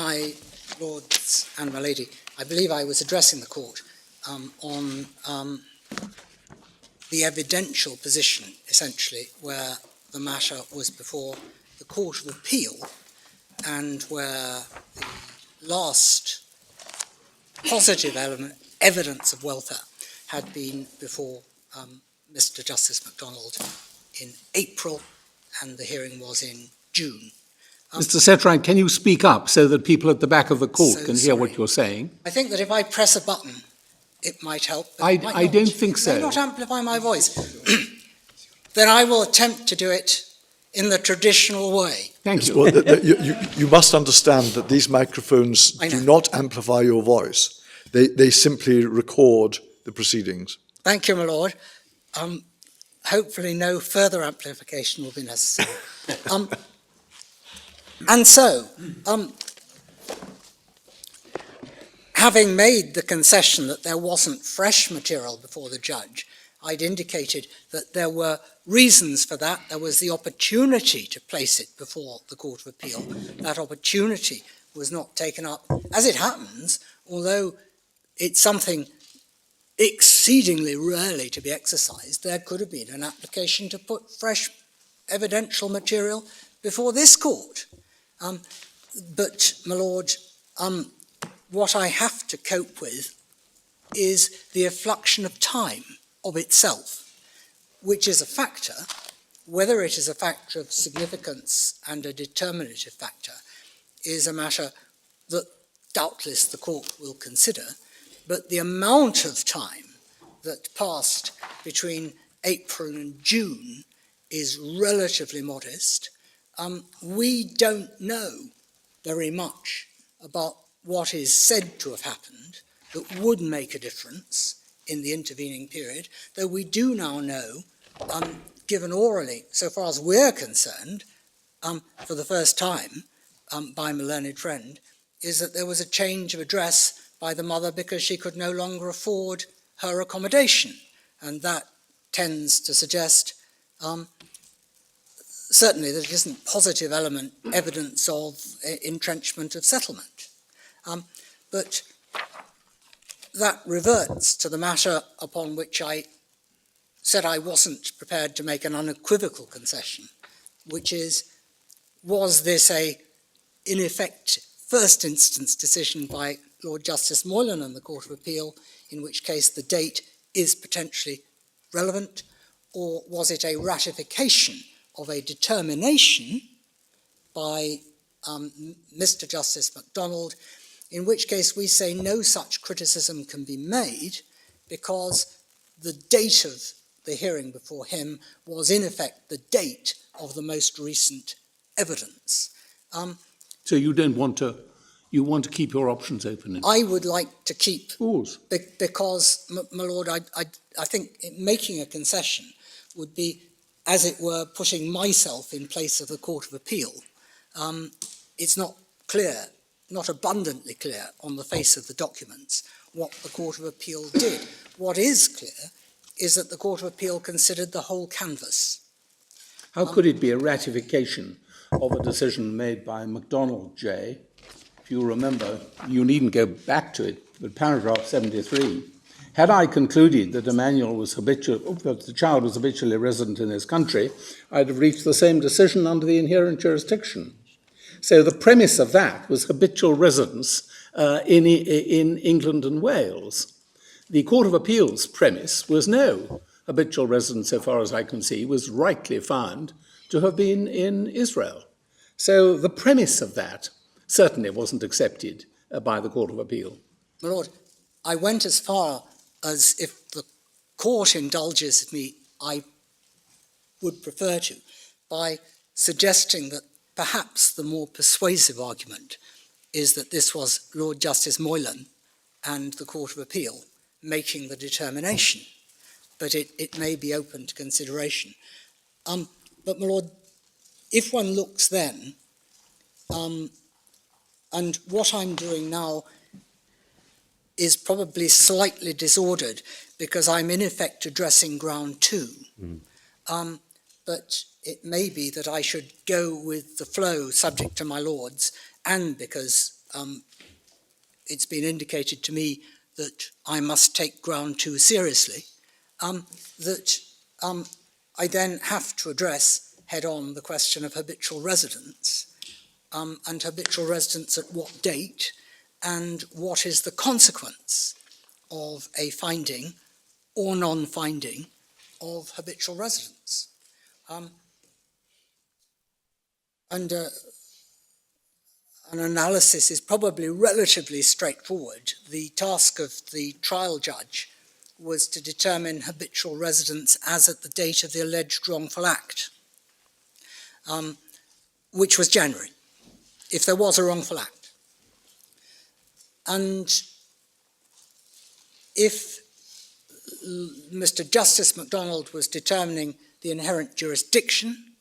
my lords and my lady, I believe I was addressing the court on the evidential position, essentially, where the matter was before the Court of Appeal and where the last positive evidence of welfare had been before Mr. Justice MacDonald in April, and the hearing was in June. Mr. Setrine, can you speak up so that people at the back of the court can hear what you're saying? I think that if I press a button, it might help. But I don't think so. It may not amplify my voice. Then I will attempt to do it in the traditional way. Thank you. Well, you must understand that these microphones do not amplify your voice. They simply record the proceedings. Thank you, my lord. Hopefully no further amplification will be necessary. And so, having made the concession that there wasn't fresh material before the judge, I'd indicated that there were reasons for that. There was the opportunity to place it before the Court of Appeal. That opportunity was not taken up. As it happens, although it's something exceedingly rarely to be exercised, there could have been an application to put fresh evidential material before this court. But, my lord, what I have to cope with is the effluxion of time of itself, which is a factor. Whether it is a factor of significance and a determinative factor is a matter that doubtless the court will consider, but the amount of time that passed between April and June is relatively modest. We don't know very much about what is said to have happened that would make a difference in the intervening period, though we do now know, given orally, so far as we're concerned, for the first time by my learned friend, is that there was a change of address by the mother because she could no longer afford her accommodation. And that tends to suggest certainly there isn't positive evidence of entrenchment of settlement. But that reverts to the matter upon which I said I wasn't prepared to make an unequivocal concession, which is, was this in effect, first instance decision by Lord Justice Moylan and the Court of Appeal, in which case the date is potentially relevant, or was it a ratification of a determination by Mr. Justice MacDonald, in which case we say no such criticism can be made because the date of the hearing before him was in effect the date of the most recent evidence. So you don't want to, you want to keep your options open? I would like to keep, Yours. Because, my lord, I think making a concession would be, as it were, putting myself in place of the Court of Appeal. It's not clear, not abundantly clear on the face of the documents what the Court of Appeal did. What is clear is that the Court of Appeal considered the whole canvas. How could it be a ratification of a decision made by MacDonald J? If you remember, you needn't go back to it, but paragraph 73, had I concluded that Emmanuel was that the child was habitually resident in his country, I'd have reached the same decision under the inherent jurisdiction. So the premise of that was habitual residence in England and Wales. The Court of Appeal's premise was no. Habitual residence, so far as I can see, was rightly found to have been in Israel. So the premise of that certainly wasn't accepted by the Court of Appeal. My lord, I went as far as, if the court indulges me, I would prefer to, by suggesting that perhaps the more persuasive argument is that this was Lord Justice Moylan and the Court of Appeal making the determination, but it may be open to consideration. But, my lord, if one looks then, and what I'm doing now is probably slightly disordered because I'm in effect addressing ground two. But it may be that I should go with the flow subject to my lords, and because it's been indicated to me that I must take ground too seriously, that I then have to address head-on the question of habitual residence, and habitual residence at what date, and what is the consequence of a finding or non-finding of habitual residence. And an analysis is probably relatively straightforward. The task of the trial judge was to determine habitual residence as at the date of the alleged wrongful act, which was January, if there was a wrongful act. And if Mr. Justice MacDonald was determining the inherent jurisdiction,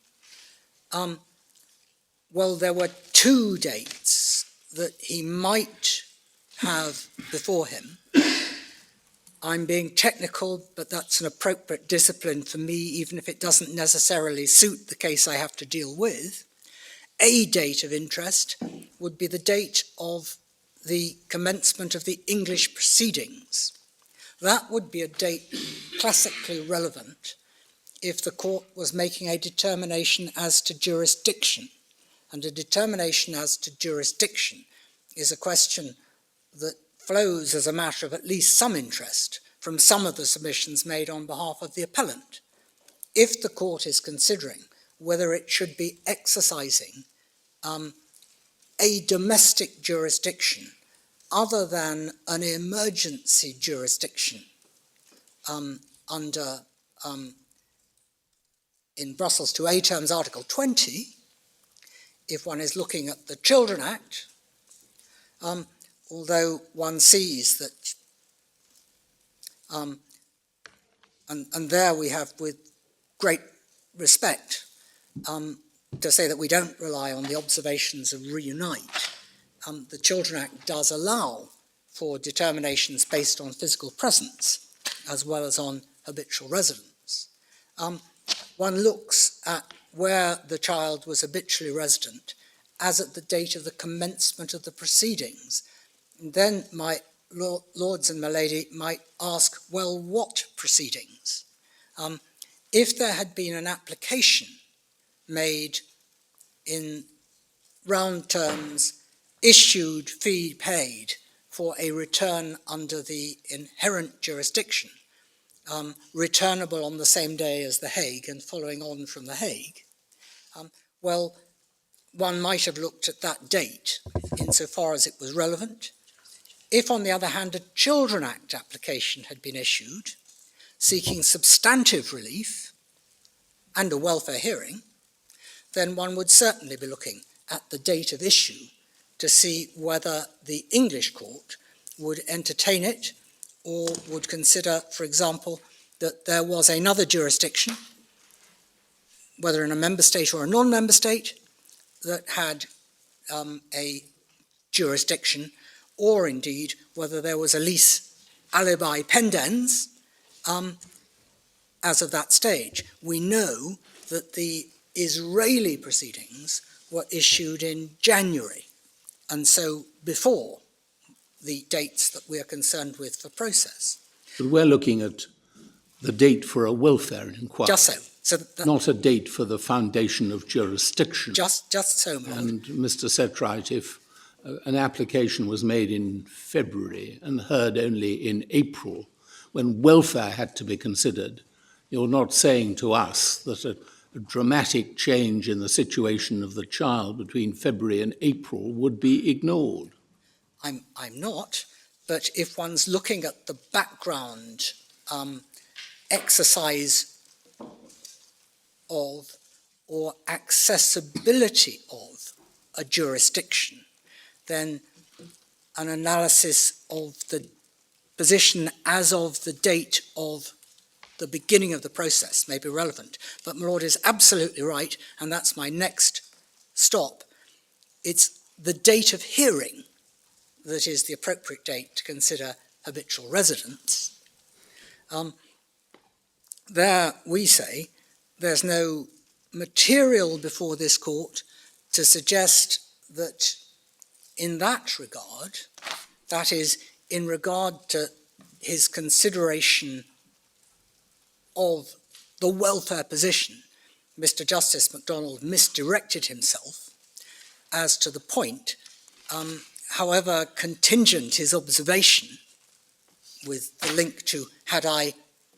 well, there were two dates that he might have before him. I'm being technical, but that's an appropriate discipline for me, even if it doesn't necessarily suit the case I have to deal with. A date of interest would be the date of the commencement of the English proceedings. That would be a date classically relevant if the court was making a determination as to jurisdiction. And a determination as to jurisdiction is a question that flows as a matter of at least some interest from some of the submissions made on behalf of the appellant. If the court is considering whether it should be exercising a domestic jurisdiction other than an emergency jurisdiction under, in Brussels 2A terms, Article 20, if one is looking at the Children Act, although one sees that, and there we have with great respect to say that we don't rely on the observations of Reunite. The Children Act does allow for determinations based on physical presence as well as on habitual residence. One looks at where the child was habitually resident as at the date of the commencement of the proceedings. And then my lords and my lady might ask, well, what proceedings? If there had been an application made in round terms, issued, fee paid for a return under the inherent jurisdiction, returnable on the same day as The Hague and following on from The Hague, well, one might have looked at that date insofar as it was relevant. If, on the other hand, a Children Act application had been issued seeking substantive relief and a welfare hearing, then one would certainly be looking at the date of issue to see whether the English court would entertain it or would consider, for example, that there was another jurisdiction, whether in a member state or a non-member state, that had a jurisdiction, or indeed whether there was a lease alibi pendens as of that stage. We know that the Israeli proceedings were issued in January, and so before the dates that we are concerned with for process. But we're looking at the date for a welfare inquiry. Just so. Not a date for the foundation of jurisdiction. Just so, my lord. And Mr. Setright, if an application was made in February and heard only in April, when welfare had to be considered, you're not saying to us that a dramatic change in the situation of the child between February and April would be ignored. I'm not, but if one's looking at the background exercise of or accessibility of a jurisdiction, then an analysis of the position as of the date of the beginning of the process may be relevant. But my lord is absolutely right, and that's my next stop. It's the date of hearing that is the appropriate date to consider habitual residence. There we say there's no material before this court to suggest that in that regard, that is, in regard to his consideration of the welfare position, Mr. Justice MacDonald misdirected himself as to the point, however contingent his observation with the link to had I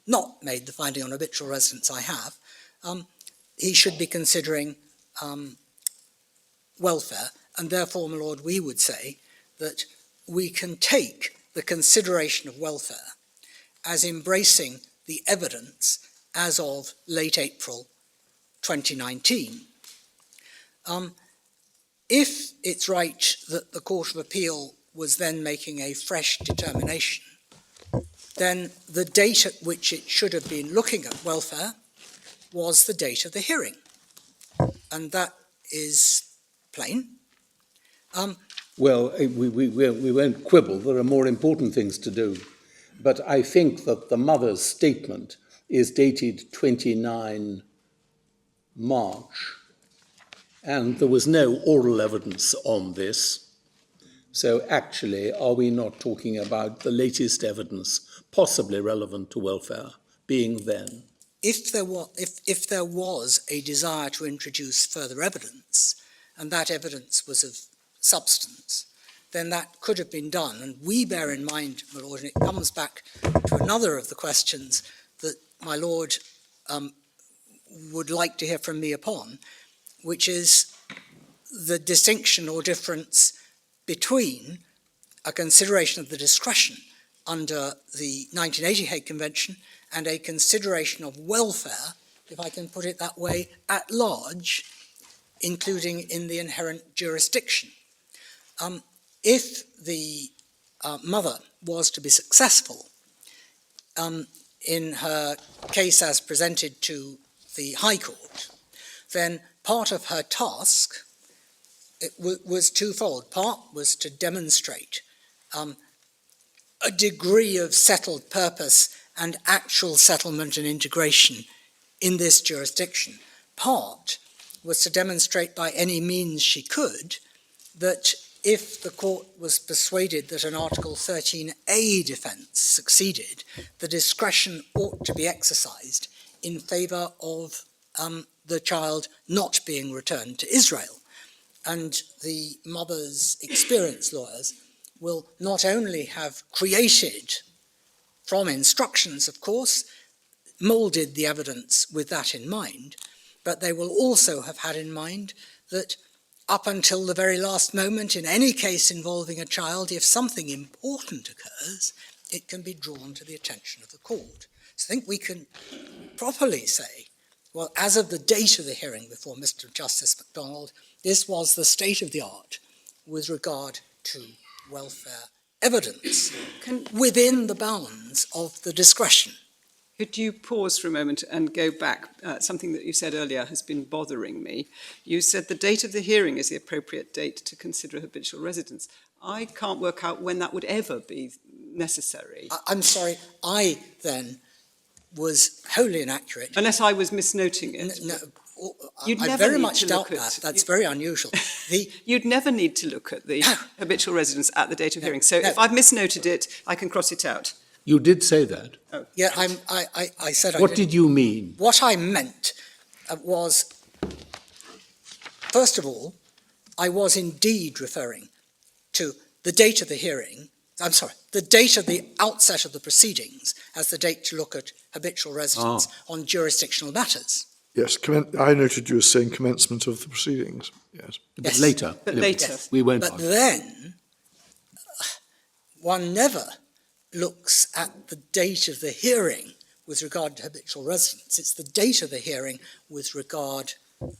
not made the finding on habitual residence I have, he should be considering welfare, and therefore, my Lord, we would say that we can take the consideration of welfare as embracing the evidence as of late April 2019. If it's right that the Court of Appeal was then making a fresh determination, then the date at which it should have been looking at welfare was the date of the hearing. And that is plain. Well, we won't quibble. There are more important things to do. But I think that the mother's statement is dated 29 March, and there was no oral evidence on this. So actually, are we not talking about the latest evidence possibly relevant to welfare being then? If there was a desire to introduce further evidence, and that evidence was of substance, then that could have been done. And we bear in mind, my Lord, and it comes back to another of the questions that my Lord would like to hear from me upon, which is the distinction or difference between a consideration of the discretion under the 1980 Hague Convention and a consideration of welfare, if I can put it that way, at large, including in the inherent jurisdiction. If the mother was to be successful in her case as presented to the High Court, then part of her task was twofold. Part was to demonstrate a degree of settled purpose and actual settlement and integration in this jurisdiction. Part was to demonstrate by any means she could that if the court was persuaded that an Article 13A defence succeeded, the discretion ought to be exercised in favour of the child not being returned to Israel. And the mother's experienced lawyers will not only have created, from instructions of course, moulded the evidence with that in mind, but they will also have had in mind that up until the very last moment, in any case involving a child, if something important occurs, it can be drawn to the attention of the court. So I think we can properly say, well, as of the date of the hearing before Mr. Justice MacDonald, this was the state of the art with regard to welfare evidence within the bounds of the discretion. Could you pause for a moment and go back? Something that you said earlier has been bothering me. You said the date of the hearing is the appropriate date to consider habitual residence. I can't work out when that would ever be necessary. I'm sorry, I then was wholly inaccurate. Unless I was misnoting it. No, You'd I never very need much to doubt look that. at- That's very unusual. You'd never need to look at the habitual residence at the date of hearing. So if I've misnoted it, I can cross it out. You did say that. Yeah, I said I What didn't. did you mean? What I meant was, first of all, I was indeed referring to the date of the hearing, the date of the outset of the proceedings as the date to look at habitual residence on jurisdictional matters. Yes, I noted you as saying commencement of the proceedings. Yes. But Yes. later. But No, later. Yes. We won't But argue. then, one never looks at the date of the hearing with regard to habitual residence. It's the date of the hearing with regard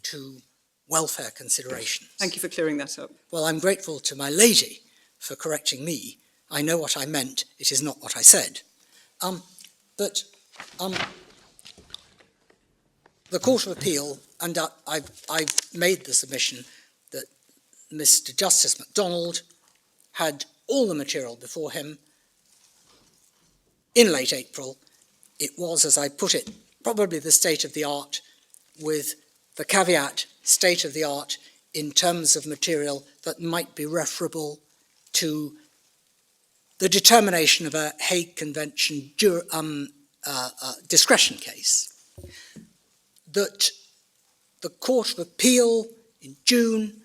to welfare considerations. Thank you for clearing that up. Well, I'm grateful to my lady for correcting me. I know what I meant. It is not what I said. But the Court of Appeal, and I've made the submission that Mr. Justice MacDonald had all the material before him in late April. It was, as I put it, probably the state of the art, with the caveat, state of the art in terms of material that might be referable to the determination of a Hague Convention discretion case, that the Court of Appeal in June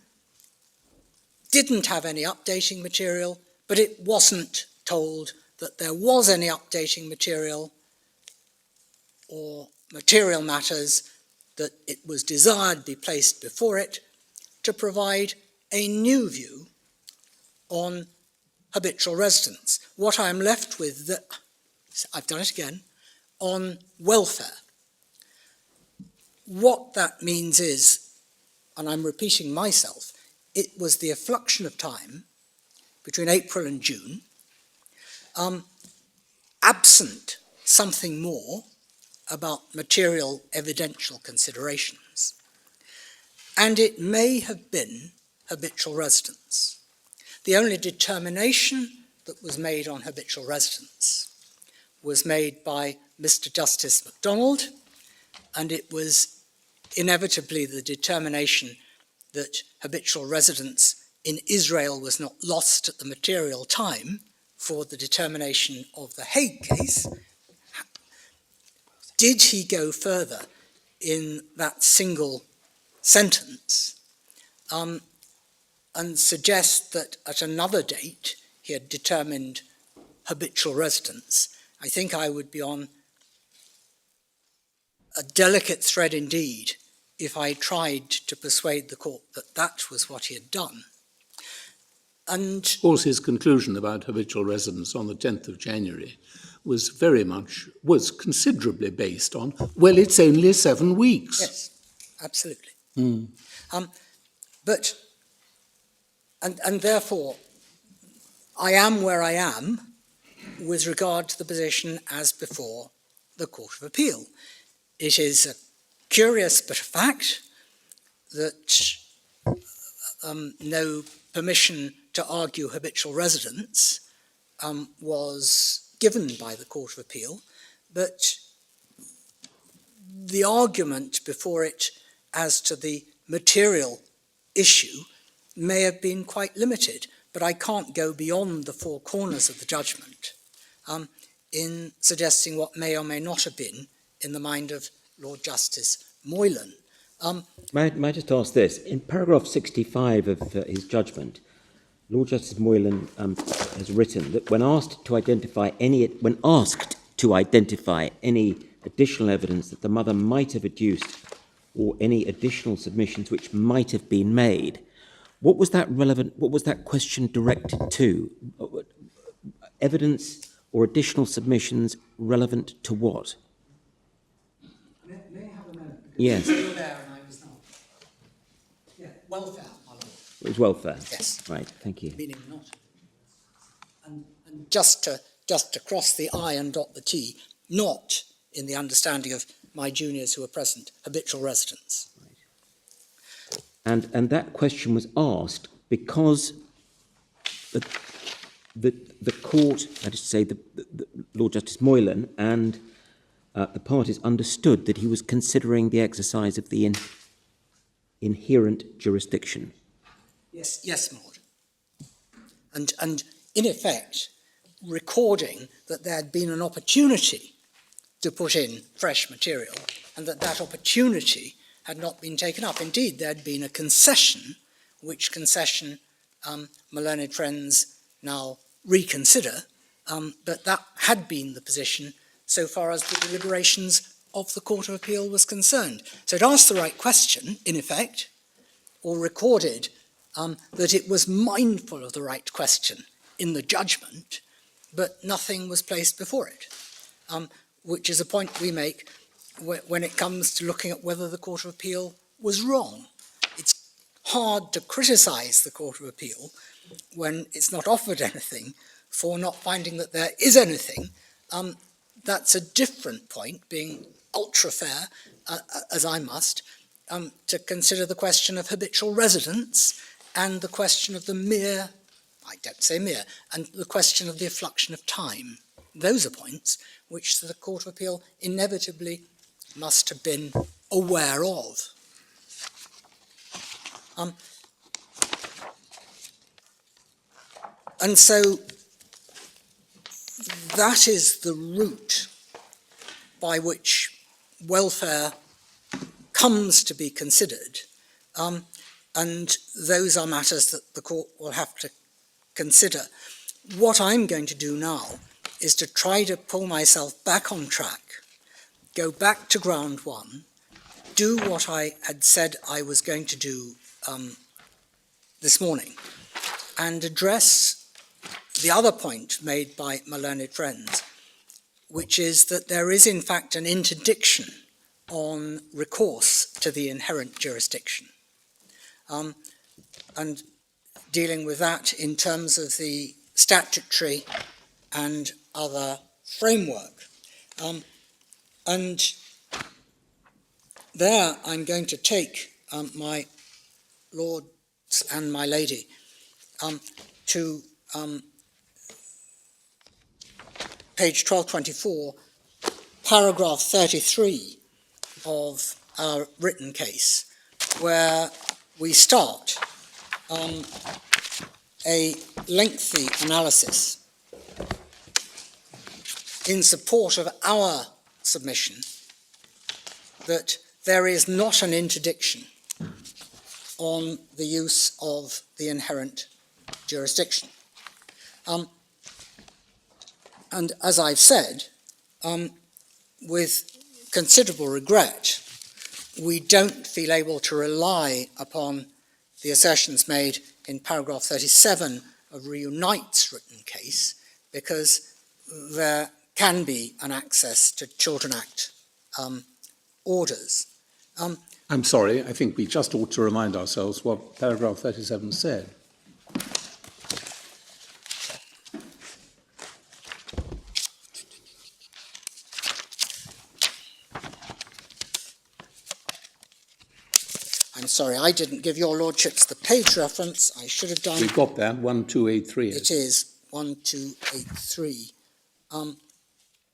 didn't have any updating material, but it wasn't told that there was any updating material or material matters that it was desired be placed before it to provide a new view on habitual residence. What I'm left with, I've done it again, on welfare. What that means is, and I'm repeating myself, it was the effluxion of time between April and June, absent something more about material evidential considerations. And it may have been habitual residence. The only determination that was made on habitual residence was made by Mr. Justice MacDonald, and it was inevitably the determination that habitual residence in Israel was not lost at the material time for the determination of the Hague case. Did he go further in that single sentence and suggest that at another date he had determined habitual residence? I think I would be on a delicate thread indeed if I tried to persuade the court that that was what he had done. And Of course, his conclusion about habitual residence on the 10th of January was considerably based on, well, it's only 7 weeks. yes, absolutely. Mm. And therefore, I am where I am with regard to the position as before the Court of Appeal. It is a curious bit of fact that no permission to argue habitual residence was given by the Court of Appeal, but the argument before it as to the material issue may have been quite limited, but I can't go beyond the four corners of the judgment in suggesting what may or may not have been in the mind of Lord Justice Moylan. May I just ask this? In paragraph 65 of his judgment, Lord Justice Moylan has written that when asked to identify any additional evidence that the mother might have adduced or any additional submissions which might have been made, what was that question directed to? Evidence or additional submissions relevant to what? May I have a moment? Yes. You were there and I was not. Yeah, welfare, my lord. It was welfare. Yes. Right, thank you. Meaning not. And just to cross the I and dot the T, not in the understanding of my juniors who are present, habitual residence. And that question was asked because the court, that is to say, the Lord Justice Moylan and the parties understood that he was considering the exercise of the inherent jurisdiction. Yes, my lord. And in effect, recording that there had been an opportunity to put in fresh material and that opportunity had not been taken up. Indeed, there had been a concession, which concession my learned friends now reconsider, but that had been the position so far as the deliberations of the Court of Appeal was concerned. So it asked the right question, in effect, or recorded that it was mindful of the right question in the judgment, but nothing was placed before it, which is a point we make when it comes to looking at whether the Court of Appeal was wrong. It's hard to criticise the Court of Appeal when it's not offered anything for not finding that there is anything. That's a different point, being ultra fair, as I must, to consider the question of habitual residence and the question of the mere, I don't say mere, and the question of the effluxion of time. Those are points which the Court of Appeal inevitably must have been aware of. And so that is the route by which welfare comes to be considered, and those are matters that the court will have to consider. What I'm going to do now is to try to pull myself back on track, go back to ground one, do what I had said I was going to do this morning, and address the other point made by my learned friends, which is that there is in fact an interdiction on recourse to the inherent jurisdiction, and dealing with that in terms of the statutory and other framework. And there I'm going to take my lords and my lady to page 1224, paragraph 33 of our written case, where we start a lengthy analysis in support of our submission that there is not an interdiction on the use of the inherent jurisdiction. And as I've said, with considerable regret, we don't feel able to rely upon the assertions made in paragraph 37 of Reunite's written case, because there can be an access to Children Act orders. I'm sorry, I think we just ought to remind ourselves what paragraph 37 said. I'm sorry, I didn't give your lordships the page reference. I should have done. We've got that, 1283. It is 1283.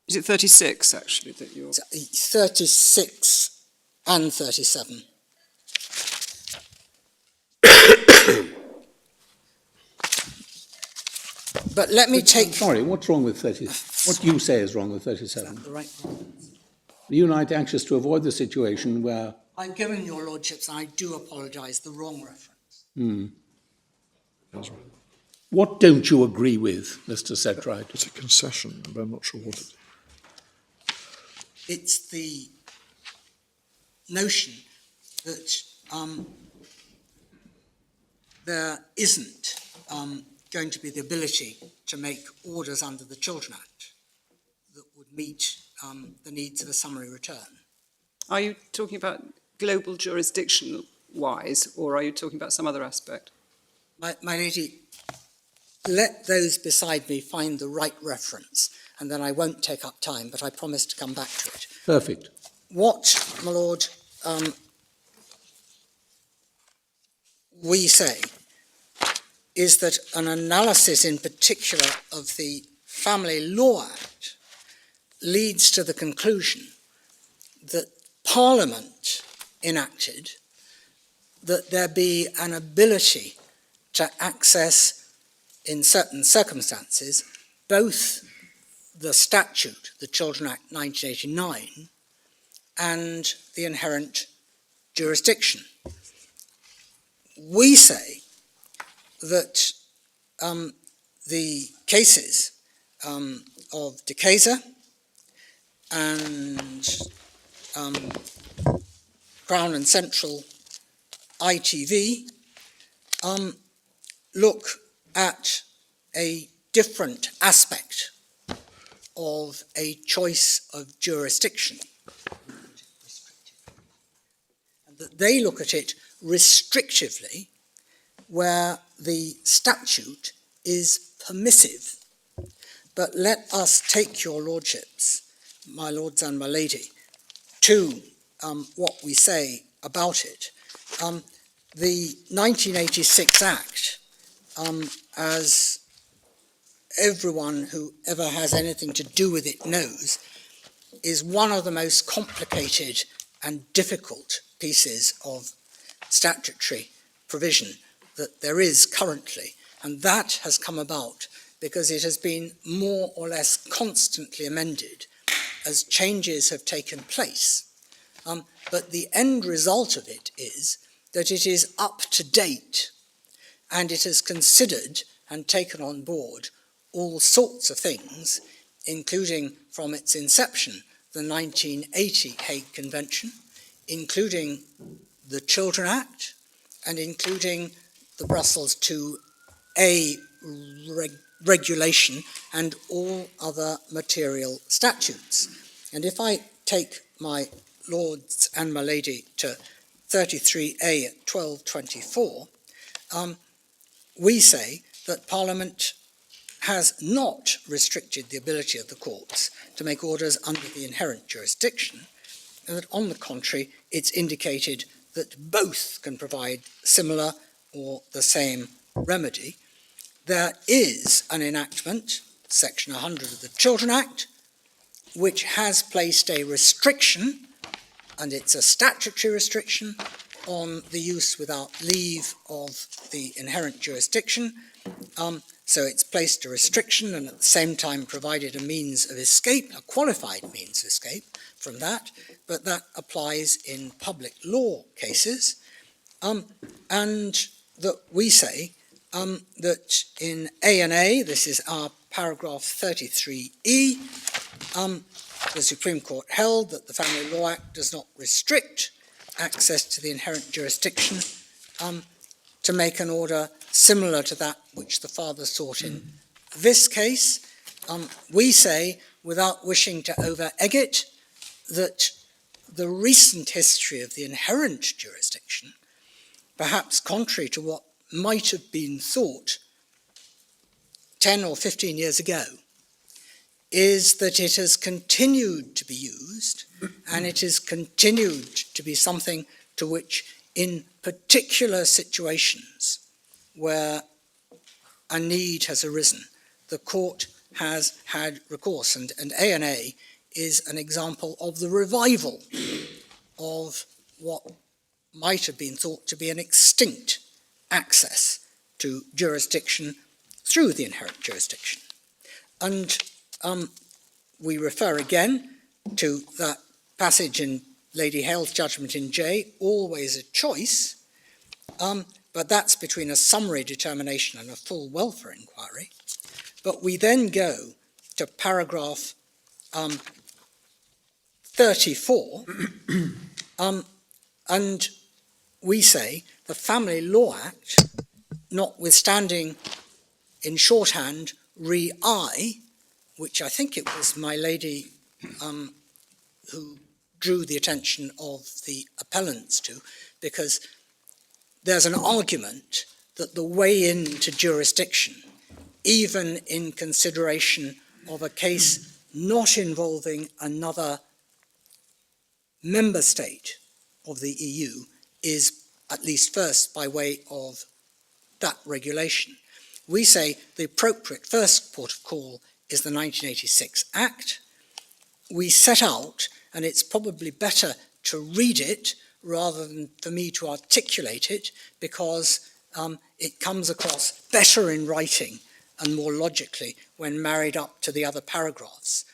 Is it 36, actually, that you're... 36 and 37. But let me take... Sorry, what's wrong with 30? What you say is wrong with 37? The right The Unite anxious to avoid the situation where... I'm giving your lordships, and I do apologise, the wrong reference. That's right. What don't you agree with, Mr. Sedgwick? It's a concession, but I'm not sure what it is. It's the notion that there isn't going to be the ability to make orders under the Children Act that would meet the needs of a summary return. Are you talking about global jurisdiction-wise, or are you talking about some other aspect? My lady, let those beside me find the right reference, and then I won't take up time, but I promise to come back to it. Perfect. What, my lord, we say is that an analysis in particular of the Family Law Act leads to the conclusion that Parliament enacted that there be an ability to access, in certain circumstances, both the statute, the Children Act 1989, and the inherent jurisdiction. We say that the cases of De Keyser and Crown and Central ITV look at a different aspect of a choice of jurisdiction, and that they look at it restrictively where the statute is permissive. But let us take your lordships, my lords and my lady, to what we say about it. The 1986 Act, as everyone who ever has anything to do with it knows, is one of the most complicated and difficult pieces of statutory provision that there is currently. And that has come about because it has been more or less constantly amended as changes have taken place. But the end result of it is that it is up to date, and it has considered and taken on board all sorts of things, including from its inception, the 1980 Hague Convention, including the Children Act, and including the Brussels IIa regulation and all other material statutes. And if I take my lords and my lady to 33A at 1224, we say that Parliament has not restricted the ability of the courts to make orders under the inherent jurisdiction, and that on the contrary, it's indicated that both can provide similar or the same remedy. There is an enactment, Section 100 of the Children Act, which has placed a restriction, and it's a statutory restriction, on the use without leave of the inherent jurisdiction. So it's placed a restriction and at the same time provided a means of escape, a qualified means of escape from that, but that applies in public law cases. And that we say that in A&A, this is our paragraph 33E, the Supreme Court held that the Family Law Act does not restrict access to the inherent jurisdiction to make an order similar to that which the father sought in this case. We say, without wishing to over-egg it, that the recent history of the inherent jurisdiction, perhaps contrary to what might have been thought 10 or 15 years ago, is that it has continued to be used, and it has continued to be something to which, in particular situations where a need has arisen, the court has had recourse. And A&A is an example of the revival of what might have been thought to be an extinct access to jurisdiction through the inherent jurisdiction. And we refer again to that passage in Lady Hale's judgment in J, always a choice, but that's between a summary determination and a full welfare inquiry. But we then go to paragraph 34, and we say the Family Law Act, notwithstanding in shorthand re I, which I think it was my lady who drew the attention of the appellants to, because there's an argument that the way into jurisdiction, even in consideration of a case not involving another member state of the EU, is at least first by way of that regulation. We say the appropriate first port of call is the 1986 Act. We set out, and it's probably better to read it rather than for me to articulate it, because it comes across better in writing and more logically when married up to the other paragraphs.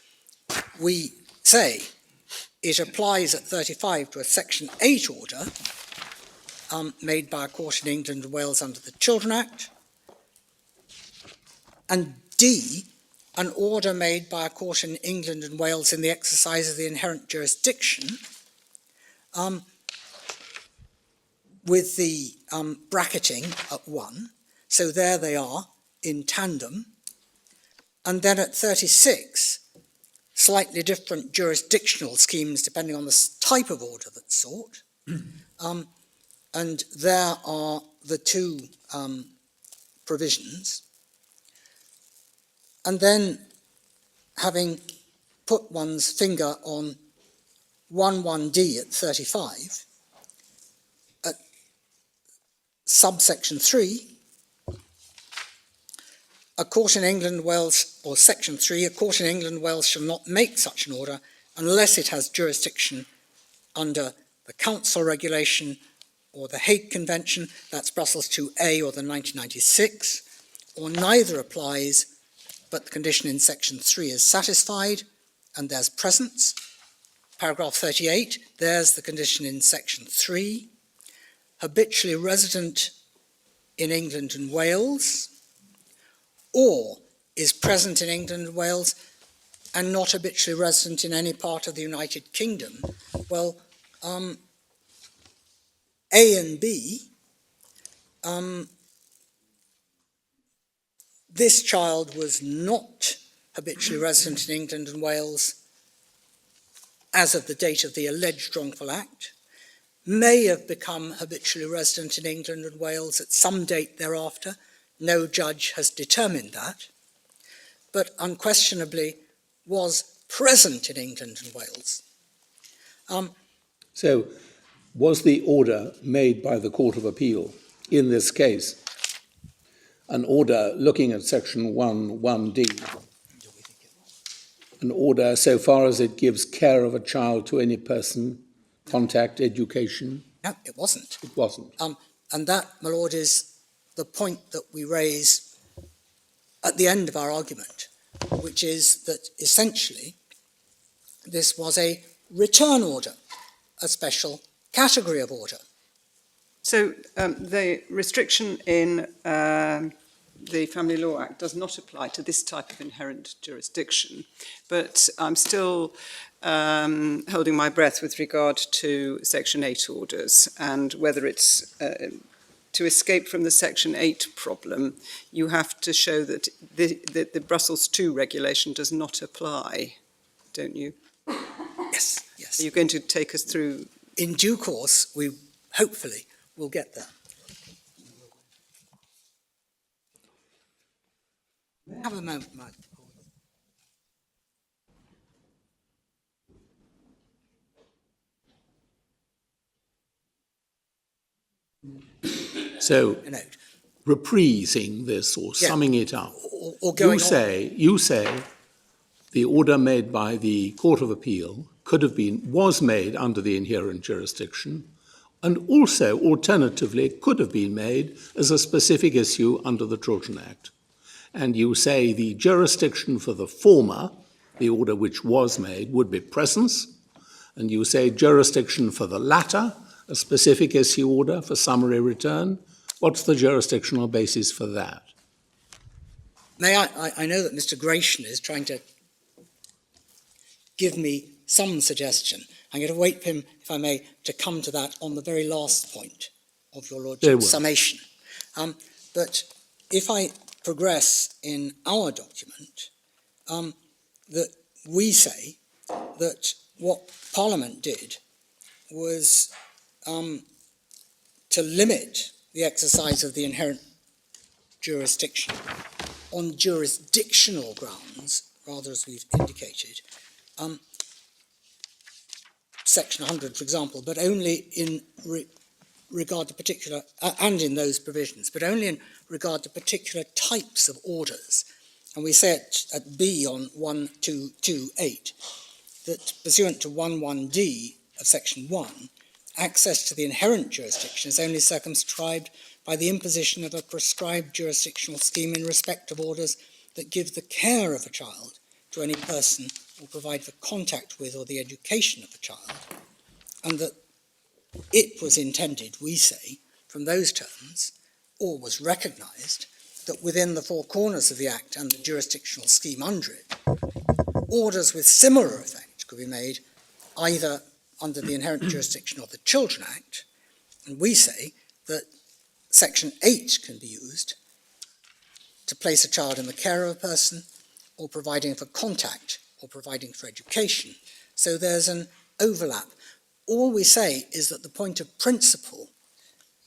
We say it applies at 35 to a Section 8 order made by a court in England and Wales under the Children Act, and D, an order made by a court in England and Wales in the exercise of the inherent jurisdiction, with the bracketing at 1. So there they are in tandem. And then at 36, slightly different jurisdictional schemes depending on the type of order that's sought. And there are the two provisions. And then, having put one's finger on 11D at 35, at subsection 3, a court in England, Wales, or section 3, a court in England, Wales shall not make such an order unless it has jurisdiction under the Council regulation or the Hague Convention, that's Brussels IIa or the 1996, or neither applies, but the condition in section 3 is satisfied, and there's presence. Paragraph 38, there's the condition in section 3. Habitually resident in England and Wales, or is present in England and Wales and not habitually resident in any part of the United Kingdom. Well, A and B, this child was not habitually resident in England and Wales as of the date of the alleged wrongful act, may have become habitually resident in England and Wales at some date thereafter. No judge has determined that, but unquestionably was present in England and Wales. So, was the order made by the Court of Appeal in this case an order looking at section 1(1)(d), an order so far as it gives care of a child to any person, contact, education? No, it wasn't. It wasn't. And that, my lord, is the point that we raise at the end of our argument, which is that essentially this was a return order, a special category of order. So the restriction in the Family Law Act does not apply to this type of inherent jurisdiction, but I'm still holding my breath with regard to Section 8 orders and whether it's to escape from the Section 8 problem, you have to show that the Brussels II regulation does not apply, don't you? Yes, yes. Are you going to take us through? In due course, we hopefully will get there. Have a moment, Mike. So, A note. reprising this or summing it up, Or going you say the order made by the Court of Appeal was made under the inherent jurisdiction, and also, alternatively, could have been made as a specific issue under the Children Act. And you say the jurisdiction for the former, the order which was made, would be presence, and you say jurisdiction for the latter, a specific issue order for summary return. What's the jurisdictional basis for that? I know that Mr. Gratian is trying to give me some suggestion. I'm going to wait for him, if I may, to come to that on the very last point of your Lordship's summation. But if I progress in our document, that we say that what Parliament did was to limit the exercise of the inherent jurisdiction on jurisdictional grounds, rather as we've indicated, Section 100, for example, but only in regard to particular, and in those provisions, but only in regard to particular types of orders. And we say it at B on 1228, that pursuant to 11D of Section 1, access to the inherent jurisdiction is only circumscribed by the imposition of a prescribed jurisdictional scheme in respect of orders that give the care of a child to any person or provide for contact with or the education of a child, and that it was intended, we say, from those terms, or was recognised, that within the four corners of the Act and the jurisdictional scheme under it, orders with similar effect could be made either under the inherent jurisdiction of the Children Act, and we say that Section 8 can be used to place a child in the care of a person, or providing for contact, or providing for education. So there's an overlap. All we say is that the point of principle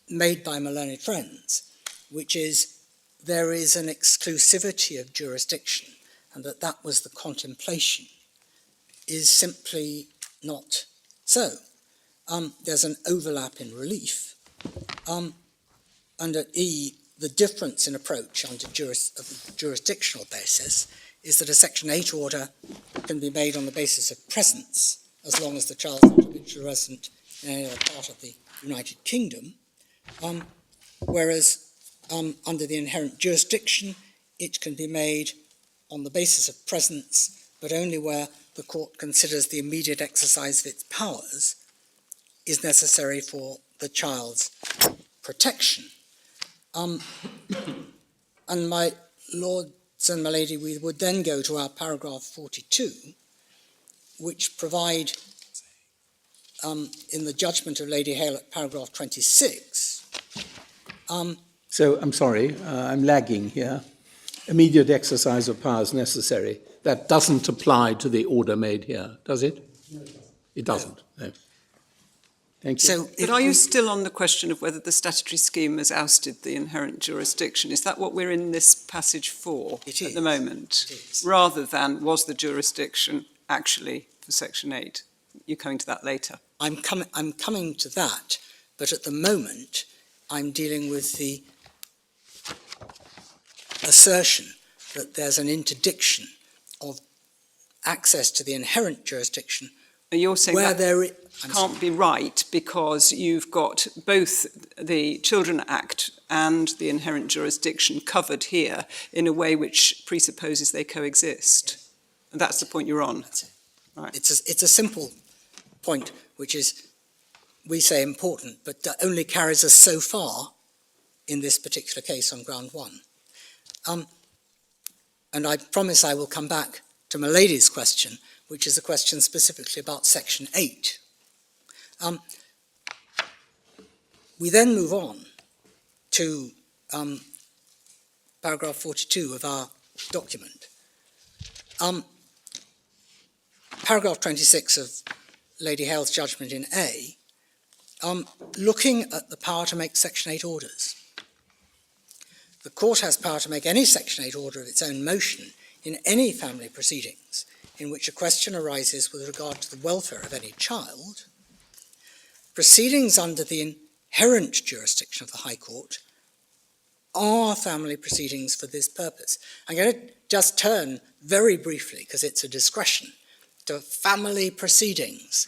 made by my learned friends, which is there is an exclusivity of jurisdiction, and that was the contemplation, is simply not so. There's an overlap in relief. Under E, the difference in approach under jurisdictional basis is that a Section 8 order can be made on the basis of presence, as long as the child is not habitually resident in any other part of the United Kingdom, whereas under the inherent jurisdiction, it can be made on the basis of presence, but only where the court considers the immediate exercise of its powers is necessary for the child's protection. And my lords and my lady, we would then go to our paragraph 42, which provide, in the judgment of Lady Hale at paragraph 26. So, I'm sorry, I'm lagging here. Immediate exercise of powers necessary. That doesn't apply to the order made here, does it? No, it doesn't. No. Thank you. So, But are you still on the question of whether the statutory scheme has ousted the inherent jurisdiction? Is that what we're in this passage for at the moment? It is. Rather than was the jurisdiction actually for Section 8? You're coming to that later. I'm coming to that, but at the moment I'm dealing with the assertion that there's an interdiction of access to the inherent jurisdiction You're saying where that can't be right because you've got both the Children Act and the inherent jurisdiction covered here in a way which presupposes they coexist. And that's the point you're on. That's it. Right. It's a simple point, which is, we say important, but only carries us so far in this particular case on ground one. And I promise I will come back to my lady's question, which is a question specifically about Section 8. We then move on to paragraph 42 of our document. Paragraph 26 of Lady Hale's judgment in A, looking at the power to make Section 8 orders. The court has power to make any Section 8 order of its own motion in any family proceedings in which a question arises with regard to the welfare of any child. Proceedings under the inherent jurisdiction of the High Court are family proceedings for this purpose. I'm going to just turn very briefly, because it's a discretion, to family proceedings.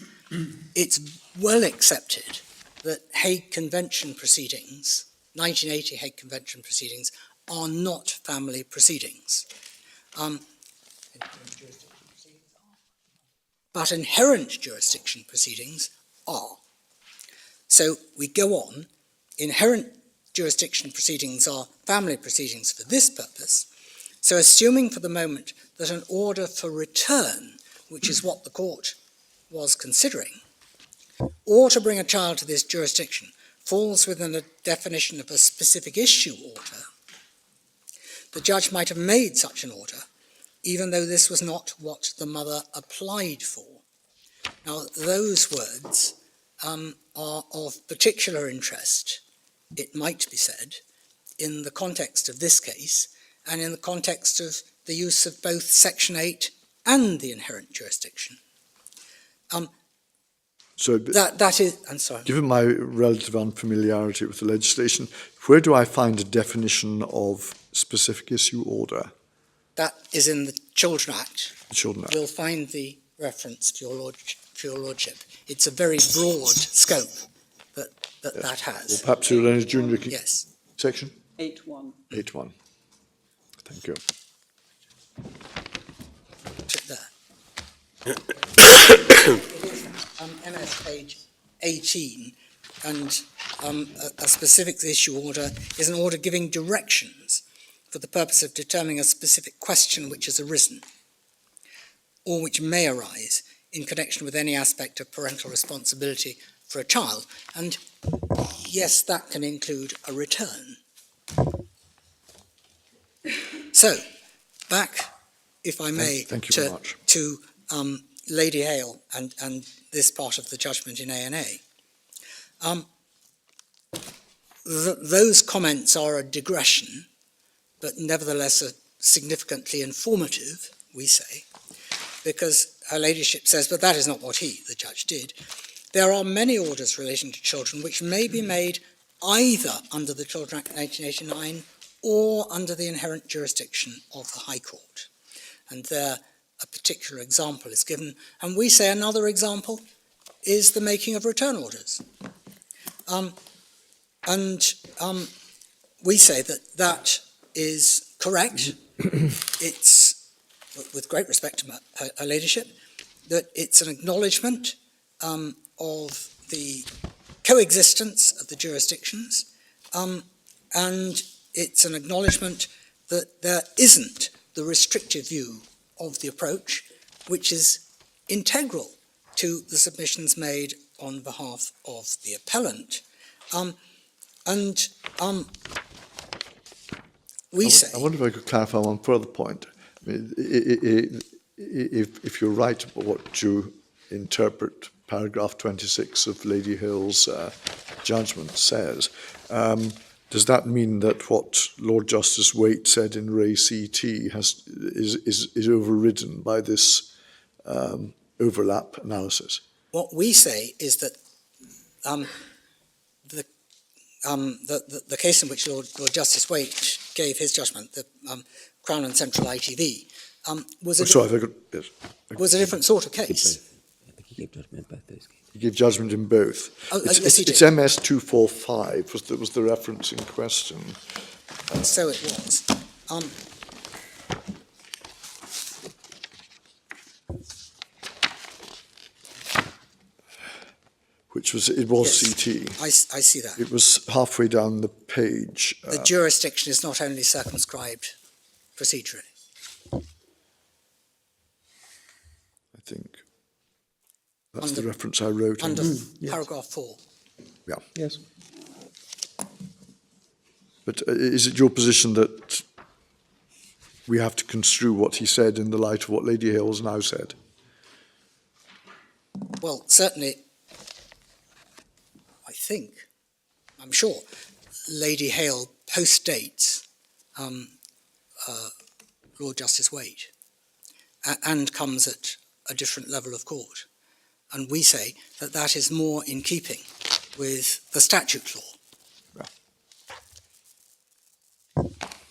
It's well accepted that Hague Convention proceedings, 1980 Hague Convention proceedings, are not family proceedings. But inherent jurisdiction proceedings are. So we go on. Inherent jurisdiction proceedings are family proceedings for this purpose. So assuming for the moment that an order for return, which is what the court was considering, or to bring a child to this jurisdiction, falls within the definition of a specific issue order, the judge might have made such an order, even though this was not what the mother applied for. Now, those words are of particular interest, it might be said, in the context of this case, and in the context of the use of both Section 8 and the inherent jurisdiction. So That is, I'm sorry. given my relative unfamiliarity with the legislation, where do I find a definition of specific issue order? That is in the Children Act. The Children Act. We'll find the reference to your lordship. It's a very broad scope that has. Or perhaps you'll only junior Yes. section? 8.1. 8.1. Thank you. There. MS page 18, and a specific issue order is an order giving directions for the purpose of determining a specific question which has arisen, or which may arise in connection with any aspect of parental responsibility for a child. And yes, that can include a return. So, back, if I may, Thank you very much. to Lady Hale and this part of the judgment in A&A. Those comments are a digression, but nevertheless are significantly informative, we say, because her ladyship says, but that is not what the judge, did. There are many orders relating to children which may be made either under the Children Act 1989 or under the inherent jurisdiction of the High Court. And there a particular example is given, and we say another example is the making of return orders. We say that that is correct. It's, with great respect to her ladyship, that it's an acknowledgement of the coexistence of the jurisdictions, and it's an acknowledgement that there isn't the restrictive view of the approach, which is integral to the submissions made on behalf of the appellant. We say... I wonder if I could clarify one further point. I mean, if you're right about what you interpret paragraph 26 of Lady Hill's judgment says, does that mean that what Lord Justice Waite said in Ray CT is overridden by this overlap analysis? What we say is that the case in which Lord Justice Waite gave his judgment, the Crown and Central ITV, was a different sort of case. I think he gave judgment in both those cases. He gave judgment in both. Yes, he did. It's MS 245 was the reference in question. So it was. It was Yes, CT. I see that. It was halfway down the page. The jurisdiction is not only circumscribed procedurally. I think that's the reference I wrote. Under paragraph 4. Yeah. Yes. But is it your position that we have to construe what he said in the light of what Lady Hale has now said? Well, certainly, I'm sure, Lady Hale postdates Lord Justice Waite and comes at a different level of court. And we say that that is more in keeping with the statute law. Yeah.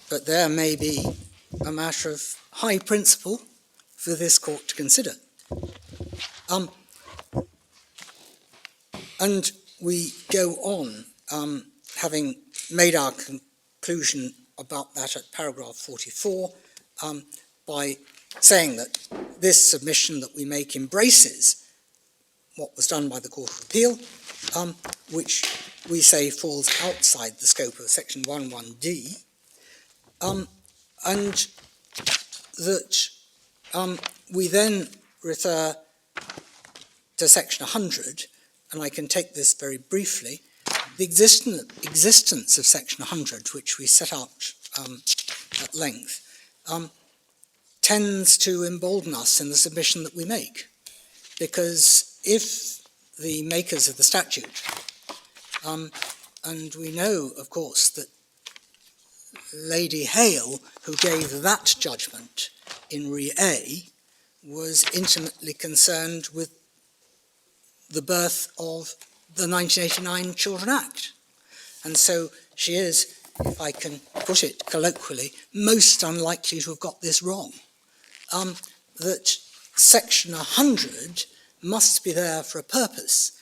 But there may be a matter of high principle for this court to consider. And we go on, having made our conclusion about that at paragraph 44, by saying that this submission that we make embraces what was done by the Court of Appeal, which we say falls outside the scope of section 11D, and that we then refer to section 100, and I can take this very briefly. The existence of section 100, which we set out at length, tends to embolden us in the submission that we make, because if the makers of the statute, and we know, of course, that Lady Hale, who gave that judgment in Re A, was intimately concerned with the birth of the 1989 Children Act. And so she is, if I can put it colloquially, most unlikely to have got this wrong. That section 100 must be there for a purpose.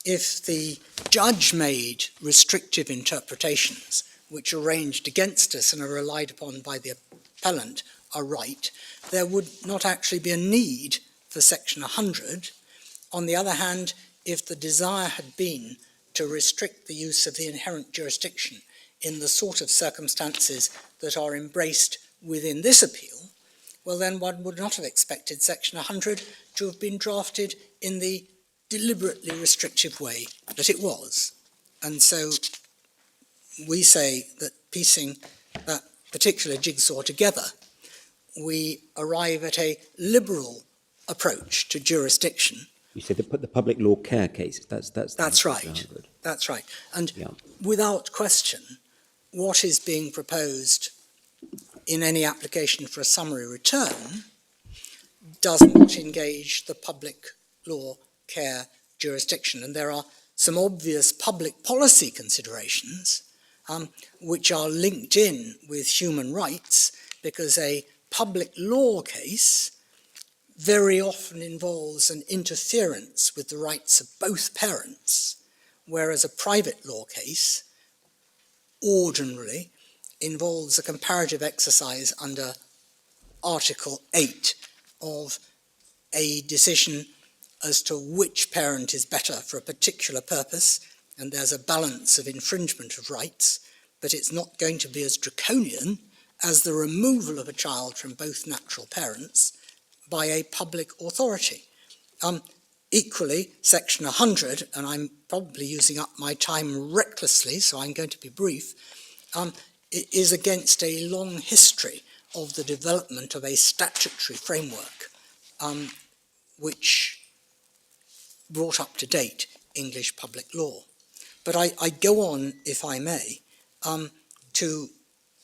If the judge made restrictive interpretations, which are ranged against us and are relied upon by the appellant, are right, there would not actually be a need for section 100. On the other hand, if the desire had been to restrict the use of the inherent jurisdiction in the sort of circumstances that are embraced within this appeal, well then one would not have expected section 100 to have been drafted in the deliberately restrictive way that it was. And so we say that piecing that particular jigsaw together, we arrive at a liberal approach to jurisdiction. You said the public law care cases. That's right. That's right. And without question, what is being proposed in any application for a summary return does not engage the public law care jurisdiction. And there are some obvious public policy considerations which are linked in with human rights, because a public law case very often involves an interference with the rights of both parents, whereas a private law case ordinarily involves a comparative exercise under Article 8 of a decision as to which parent is better for a particular purpose, and there's a balance of infringement of rights, but it's not going to be as draconian as the removal of a child from both natural parents by a public authority. Equally, Section 100, and I'm probably using up my time recklessly, so I'm going to be brief, it is against a long history of the development of a statutory framework which brought up to date English public law. But I go on, if I may, to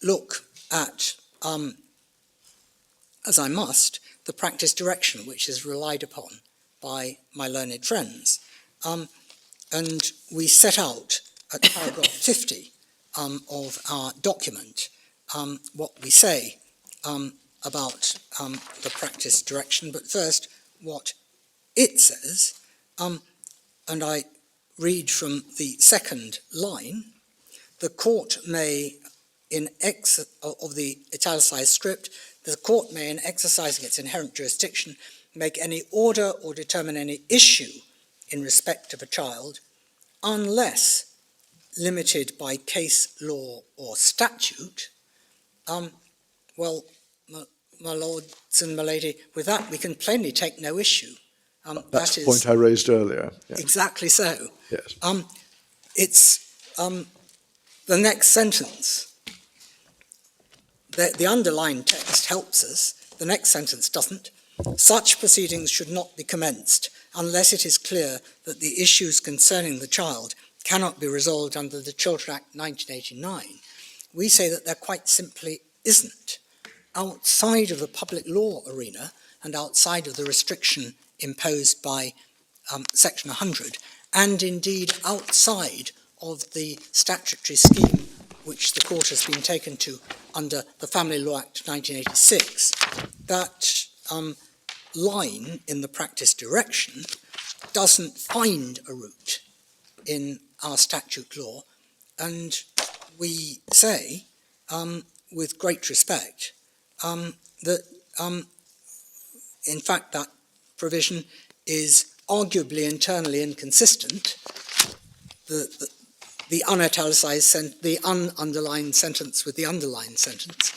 look at, as I must, the practice direction which is relied upon by my learned friends. And we set out at paragraph 50 of our document what we say about the practice direction, but first what it says, and I read from the second line: the court may, of the italicized script, the court may, in exercising its inherent jurisdiction, make any order or determine any issue in respect of a child, unless limited by case law or statute. Well, my lords and my lady, with that we can plainly take no issue. That's the point I raised earlier. Yes. Exactly so. Yes. It's the next sentence. The underlined text helps us. The next sentence doesn't. Such proceedings should not be commenced unless it is clear that the issues concerning the child cannot be resolved under the Children Act 1989. We say that there quite simply isn't. Outside of the public law arena and outside of the restriction imposed by Section 100, and indeed outside of the statutory scheme which the court has been taken to under the Family Law Act 1986, that line in the practice direction doesn't find a route in our statute law, and we say, with great respect, that in fact that provision is arguably internally inconsistent. The unitalicized, the ununderlined sentence with the underlined sentence,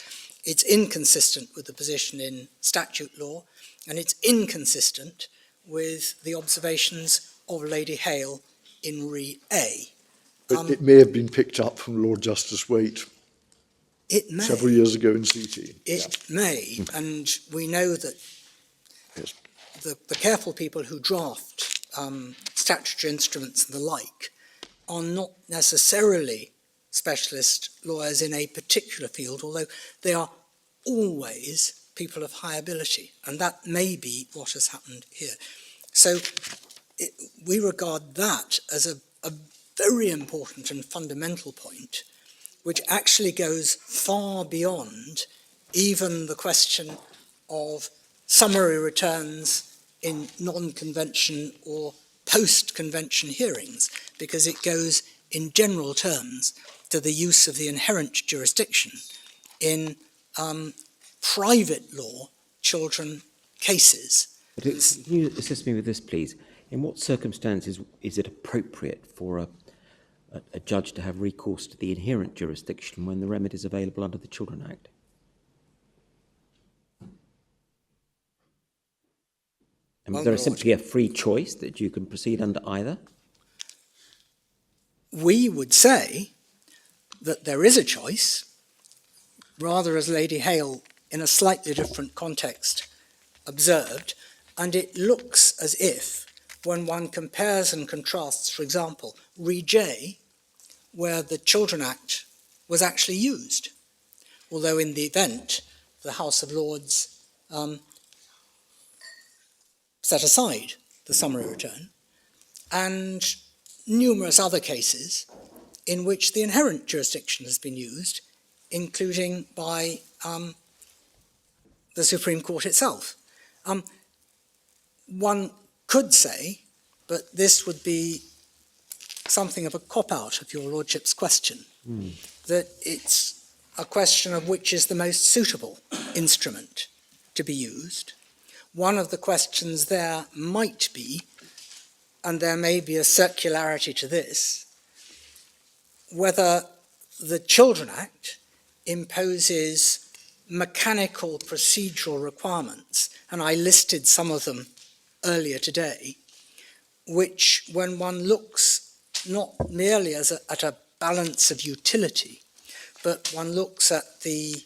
it's inconsistent with the position in statute law, and it's inconsistent with the observations of Lady Hale in Re A. But it may have been picked up from Lord Justice Waite several years ago in CT. It may, and we know that the careful people who draft statutory instruments and the like are not necessarily specialist lawyers in a particular field, although they are always people of high ability, and that may be what has happened here. So we regard that as a very important and fundamental point, which actually goes far beyond even the question of summary returns in non-convention or post-convention hearings, because it goes in general terms to the use of the inherent jurisdiction in private law children cases. But can you assist me with this, please? In what circumstances is it appropriate for a judge to have recourse to the inherent jurisdiction when the remedy is available under the Children Act? And is there simply a free choice that you can proceed under either? We would say that there is a choice, rather as Lady Hale, in a slightly different context, observed, and it looks as if, when one compares and contrasts, for example, Re J, where the Children Act was actually used, although in the event the House of Lords set aside the summary return, and numerous other cases in which the inherent jurisdiction has been used, including by the Supreme Court itself. One could say, but this would be something of a cop-out of your Lordship's question, that it's a question of which is the most suitable instrument to be used. One of the questions there might be, and there may be a circularity to this, whether the Children Act imposes mechanical procedural requirements, and I listed some of them earlier today, which when one looks not merely at a balance of utility, but one looks at the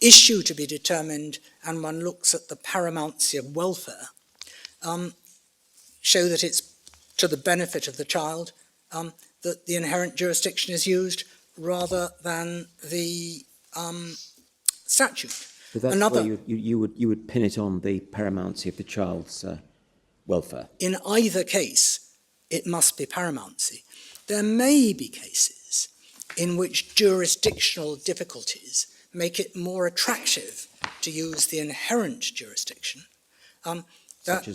issue to be determined and one looks at the paramountcy of welfare, show that it's to the benefit of the child that the inherent jurisdiction is used rather than the statute. So that's where you would pin it on the paramountcy of the child's welfare. In either case, it must be paramountcy. There may be cases in which jurisdictional difficulties make it more attractive to use the inherent jurisdiction. That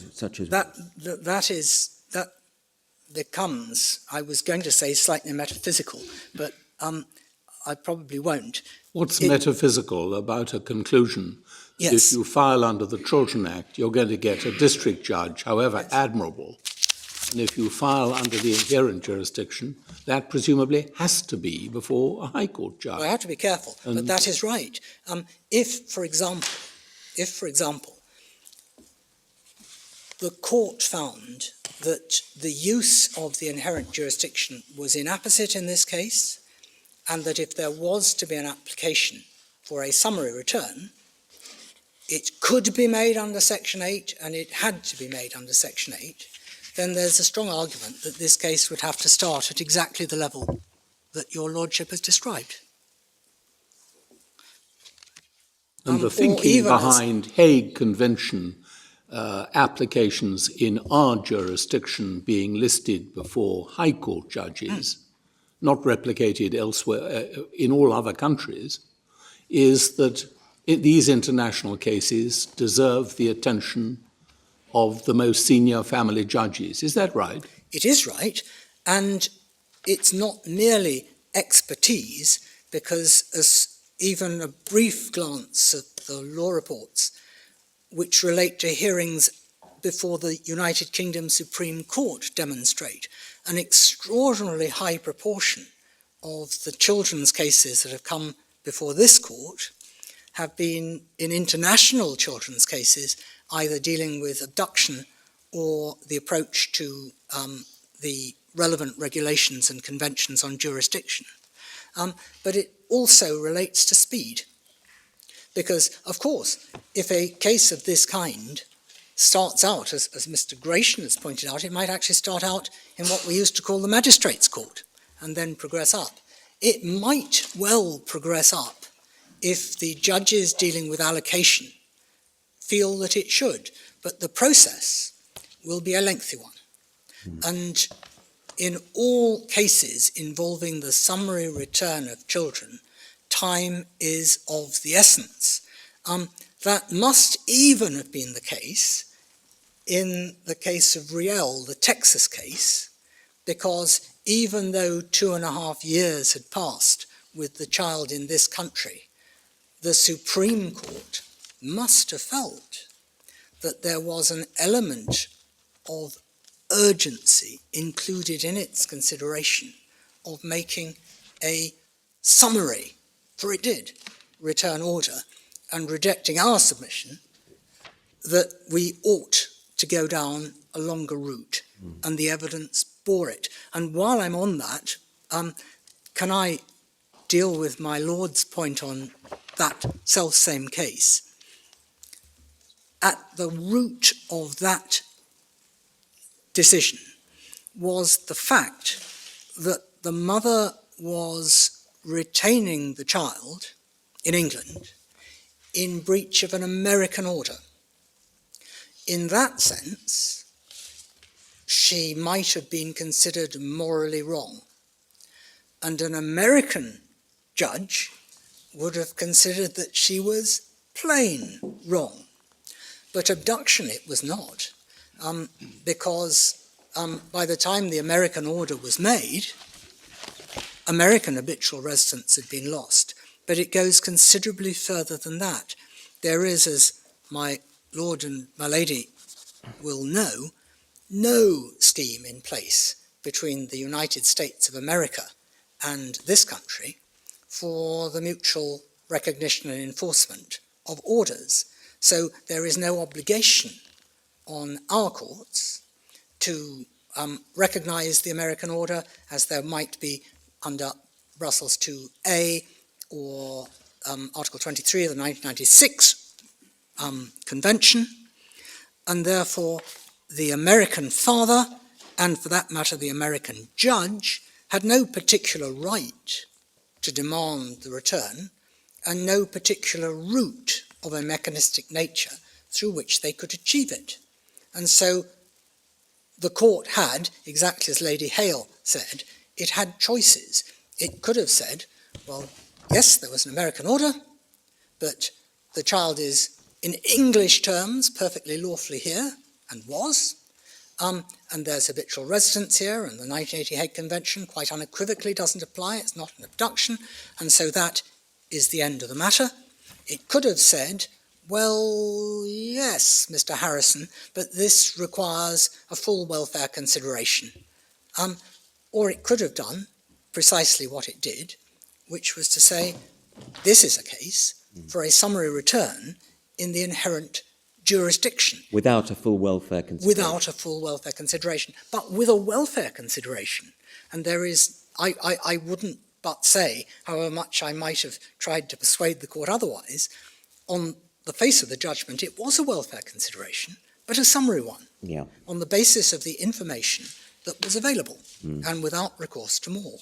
becomes, I was going to say slightly metaphysical, but I probably won't. What's metaphysical about a conclusion? Yes. If you file under the Children Act, you're going to get a district judge, however admirable. And if you file under the inherent jurisdiction, that presumably has to be before a High Court judge. Well, I have to be careful, but that is right. If, for example, the court found that the use of the inherent jurisdiction was inapposite in this case, and that if there was to be an application for a summary return, it could be made under Section 8 and it had to be made under Section 8, then there's a strong argument that this case would have to start at exactly the level that your Lordship has described. And the thinking behind Hague Convention applications in our jurisdiction being listed before High Court judges, not replicated elsewhere in all other countries, is that these international cases deserve the attention of the most senior family judges. Is that right? It is right, and it's not merely expertise, because as even a brief glance at the law reports which relate to hearings before the United Kingdom Supreme Court demonstrate, an extraordinarily high proportion of the children's cases that have come before this court have been in international children's cases, either dealing with abduction or the approach to the relevant regulations and conventions on jurisdiction. But it also relates to speed. Because, of course, if a case of this kind starts out, as Mr. Gratian has pointed out, it might actually start out in what we used to call the magistrates' court and then progress up. It might well progress up if the judges dealing with allocation feel that it should, but the process will be a lengthy one. And in all cases involving the summary return of children, time is of the essence. That must even have been the case in the case of Riel, the Texas case, because even though 2.5 years had passed with the child in this country, the Supreme Court must have felt that there was an element of urgency included in its consideration of making a summary, for it did, return order, and rejecting our submission that we ought to go down a longer route, and the evidence bore it. And while I'm on that, can I deal with my Lord's point on that self-same case? At the root of that decision was the fact that the mother was retaining the child in England in breach of an American order. In that sense, she might have been considered morally wrong, and an American judge would have considered that she was plain wrong. But abduction it was not, because by the time the American order was made, American habitual residence had been lost, but it goes considerably further than that. There is, as my lord and my lady will know, no scheme in place between the United States of America and this country for the mutual recognition and enforcement of orders. So there is no obligation on our courts to recognise the American order, as there might be under Brussels 2A or Article 23 of the 1996 Convention, and therefore the American father, and for that matter the American judge, had no particular right to demand the return and no particular route of a mechanistic nature through which they could achieve it. And so the court had, exactly as Lady Hale said, it had choices. It could have said, well, yes, there was an American order, but the child is, in English terms, perfectly lawfully here, and was, and there's habitual residence here, and the 1980 Hague Convention quite unequivocally doesn't apply, it's not an abduction, and so that is the end of the matter. It could have said, well, yes, Mr. Harrison, but this requires a full welfare consideration. Or it could have done precisely what it did, which was to say, this is a case for a summary return in the inherent jurisdiction. Without a full welfare consideration. Without a full welfare consideration, but with a welfare consideration. And there is, I wouldn't but say, however much I might have tried to persuade the court otherwise, on the face of the judgment, it was a welfare consideration, but a summary one, on the basis of the information that was available, and without recourse to more.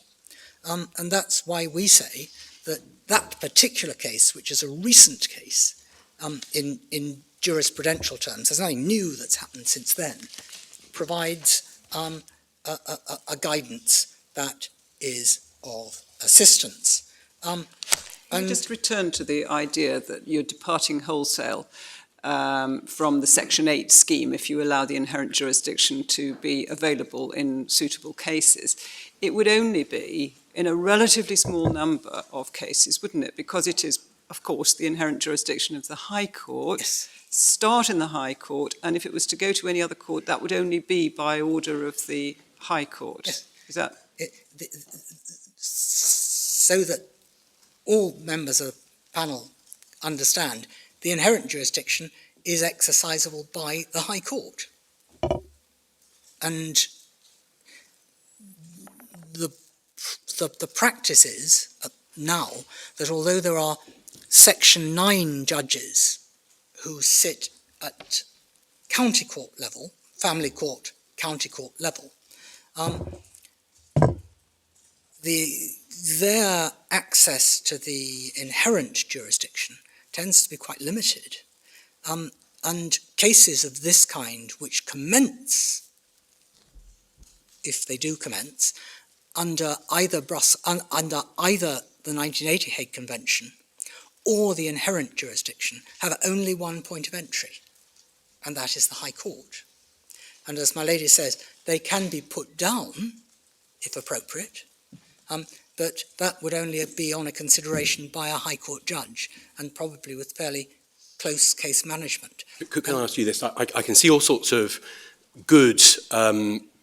And that's why we say that that particular case, which is a recent case, in jurisprudential terms, there's nothing new that's happened since then, provides a guidance that is of assistance. And just return to the idea that you're departing wholesale from the Section 8 scheme if you allow the inherent jurisdiction to be available in suitable cases. It would only be in a relatively small number of cases, wouldn't it? Because it is, of course, the inherent jurisdiction of the High Court. Yes. Start in the High Court, and if it was to go to any other court, that would only be by order of the High Court. Yes. Is that? So that all members of the panel understand, the inherent jurisdiction is exercisable by the High Court. And the practice is now that although there are Section 9 judges who sit at county court level, family court, county court level, their access to the inherent jurisdiction tends to be quite limited. And cases of this kind which commence, if they do commence, under either the 1980 Hague Convention or the inherent jurisdiction, have only one point of entry, and that is the High Court. And as my lady says, they can be put down, if appropriate, but that would only be on a consideration by a High Court judge, and probably with fairly close case management. Can I ask you this? I can see all sorts of good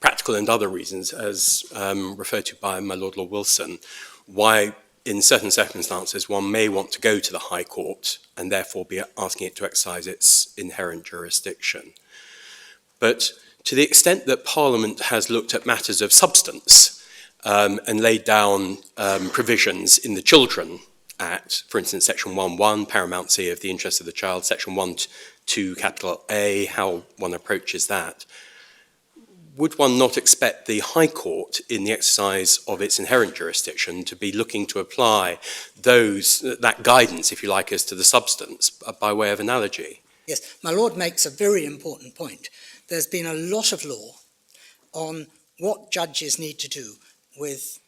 practical and other reasons, as referred to by my Lord Wilson, why in certain circumstances one may want to go to the High Court and therefore be asking it to exercise its inherent jurisdiction. But to the extent that Parliament has looked at matters of substance and laid down provisions in the Children Act, for instance, Section 1.1, paramountcy of the interests of the child, Section 1.2, capital A, how one approaches that, would one not expect the High Court, in the exercise of its inherent jurisdiction, to be looking to apply that guidance, if you like, as to the substance, by way of analogy? Yes, my Lord makes a very important point. There's been a lot of law on what judges need to do with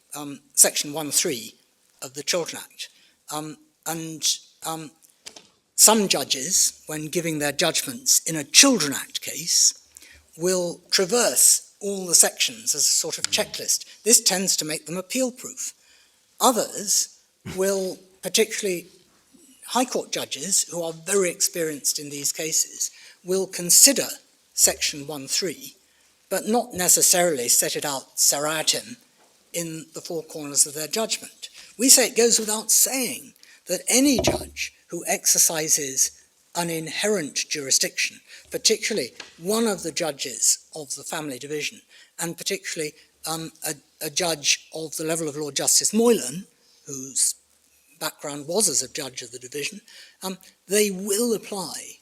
Section 1.3 of the Children Act. Some judges, when giving their judgments in a Children Act case, will traverse all the sections as a sort of checklist. This tends to make them appeal-proof. Others will, particularly High Court judges who are very experienced in these cases, will consider Section 1.3, but not necessarily set it out seriatim in the four corners of their judgment. We say it goes without saying that any judge who exercises an inherent jurisdiction, particularly one of the judges of the family division, and particularly a judge of the level of Lord Justice Moylan, whose background was as a judge of the division, they will apply,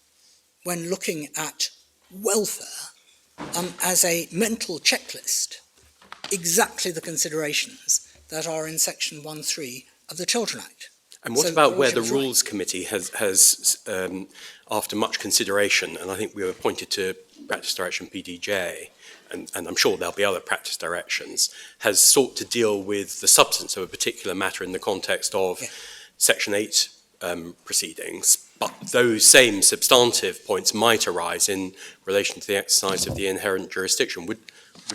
when looking at welfare, as a mental checklist, exactly the considerations that are in Section 1.3 of the Children Act. And what So about where the Lordship's right. Rules Committee has after much consideration, and I think we were appointed to Practice Direction PDJ, and I'm sure there'll be other practice directions, has sought to deal with the substance of a particular matter in the context of Section 8 proceedings, but those same substantive points might arise in relation to the exercise of the inherent jurisdiction. Would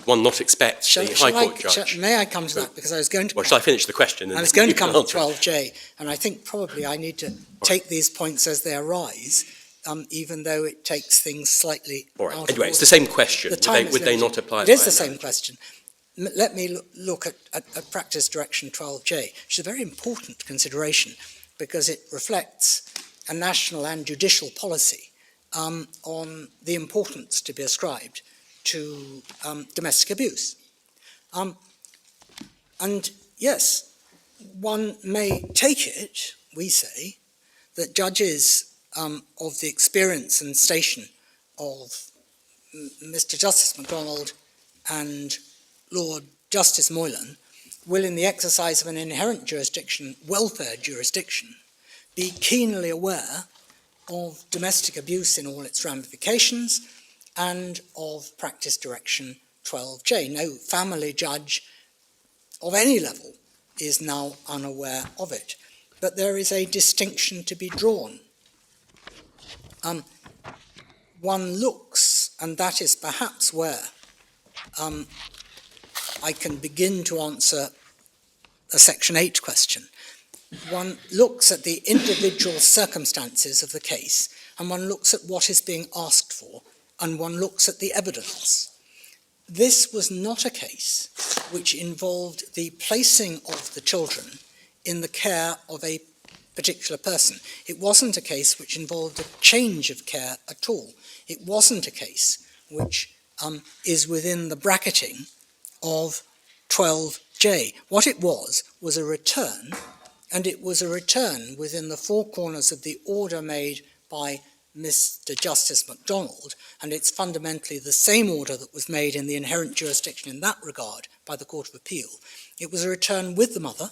one not expect the High Court judge? May I come to that? Because I was going to... Well, shall I finish the question? I was going to come to 12J, and I think probably I need to take these points as they arise, even though it takes things slightly All right. out Anyway, of it's the order. same question. The time Would they is not apply? It is the same question. Let me look at Practice Direction 12J, which is a very important consideration because it reflects a national and judicial policy on the importance to be ascribed to domestic abuse. And yes, one may take it, we say, that judges of the experience and station of Mr. Justice MacDonald and Lord Justice Moylan will, in the exercise of an inherent jurisdiction, welfare jurisdiction, be keenly aware of domestic abuse in all its ramifications and of Practice Direction 12J. No family judge of any level is now unaware of it. But there is a distinction to be drawn. One looks, and that is perhaps where I can begin to answer a Section 8 question. One looks at the individual circumstances of the case, and one looks at what is being asked for, and one looks at the evidence. This was not a case which involved the placing of the children in the care of a particular person. It wasn't a case which involved a change of care at all. It wasn't a case which is within the bracketing of 12J. What it was a return, and it was a return within the four corners of the order made by Mr. Justice MacDonald, and it's fundamentally the same order that was made in the inherent jurisdiction in that regard by the Court of Appeal. It was a return with the mother,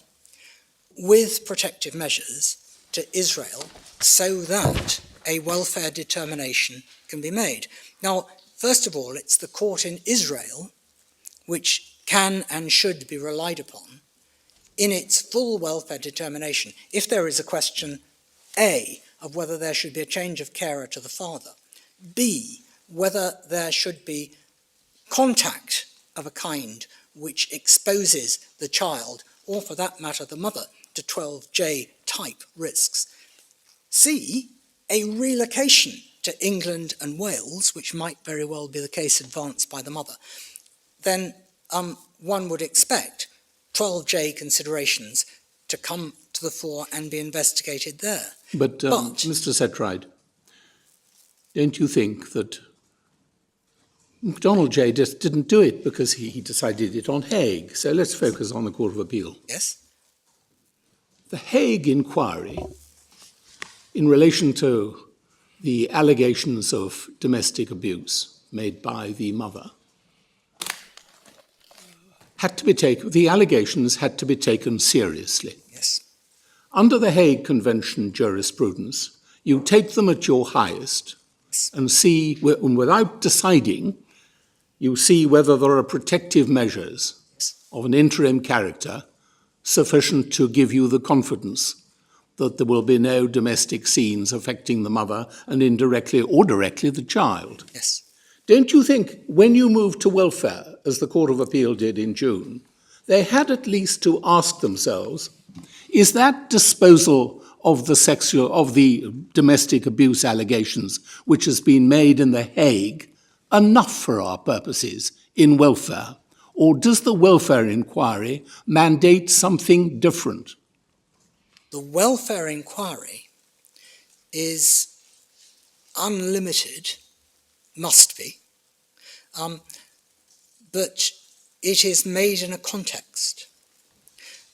with protective measures to Israel, so that a welfare determination can be made. Now, first of all, it's the court in Israel which can and should be relied upon in its full welfare determination. If there is a question, A, of whether there should be a change of carer to the father, B, whether there should be contact of a kind which exposes the child, or for that matter the mother, to 12J type risks, C, a relocation to England and Wales, which might very well be the case advanced by the mother, then one would expect 12J considerations to come to the fore and be investigated there. But Mr. Setright, don't you think that MacDonald J just didn't do it because he decided it on Hague? So let's focus on the Court of Appeal. Yes? The Hague inquiry in relation to the allegations of domestic abuse made by the mother had to be taken, the allegations had to be taken seriously. Yes. Under the Hague Convention jurisprudence, you take them at your highest and see, and without deciding, you see whether there are protective measures of an interim character sufficient to give you the confidence that there will be no domestic scenes affecting the mother and indirectly or directly the child. Yes. Don't you think when you moved to welfare, as the Court of Appeal did in June, they had at least to ask themselves, Is that disposal of the domestic abuse allegations which has been made in The Hague enough for our purposes in welfare? Or does the welfare inquiry mandate something different? The welfare inquiry is unlimited, must be, but it is made in a context.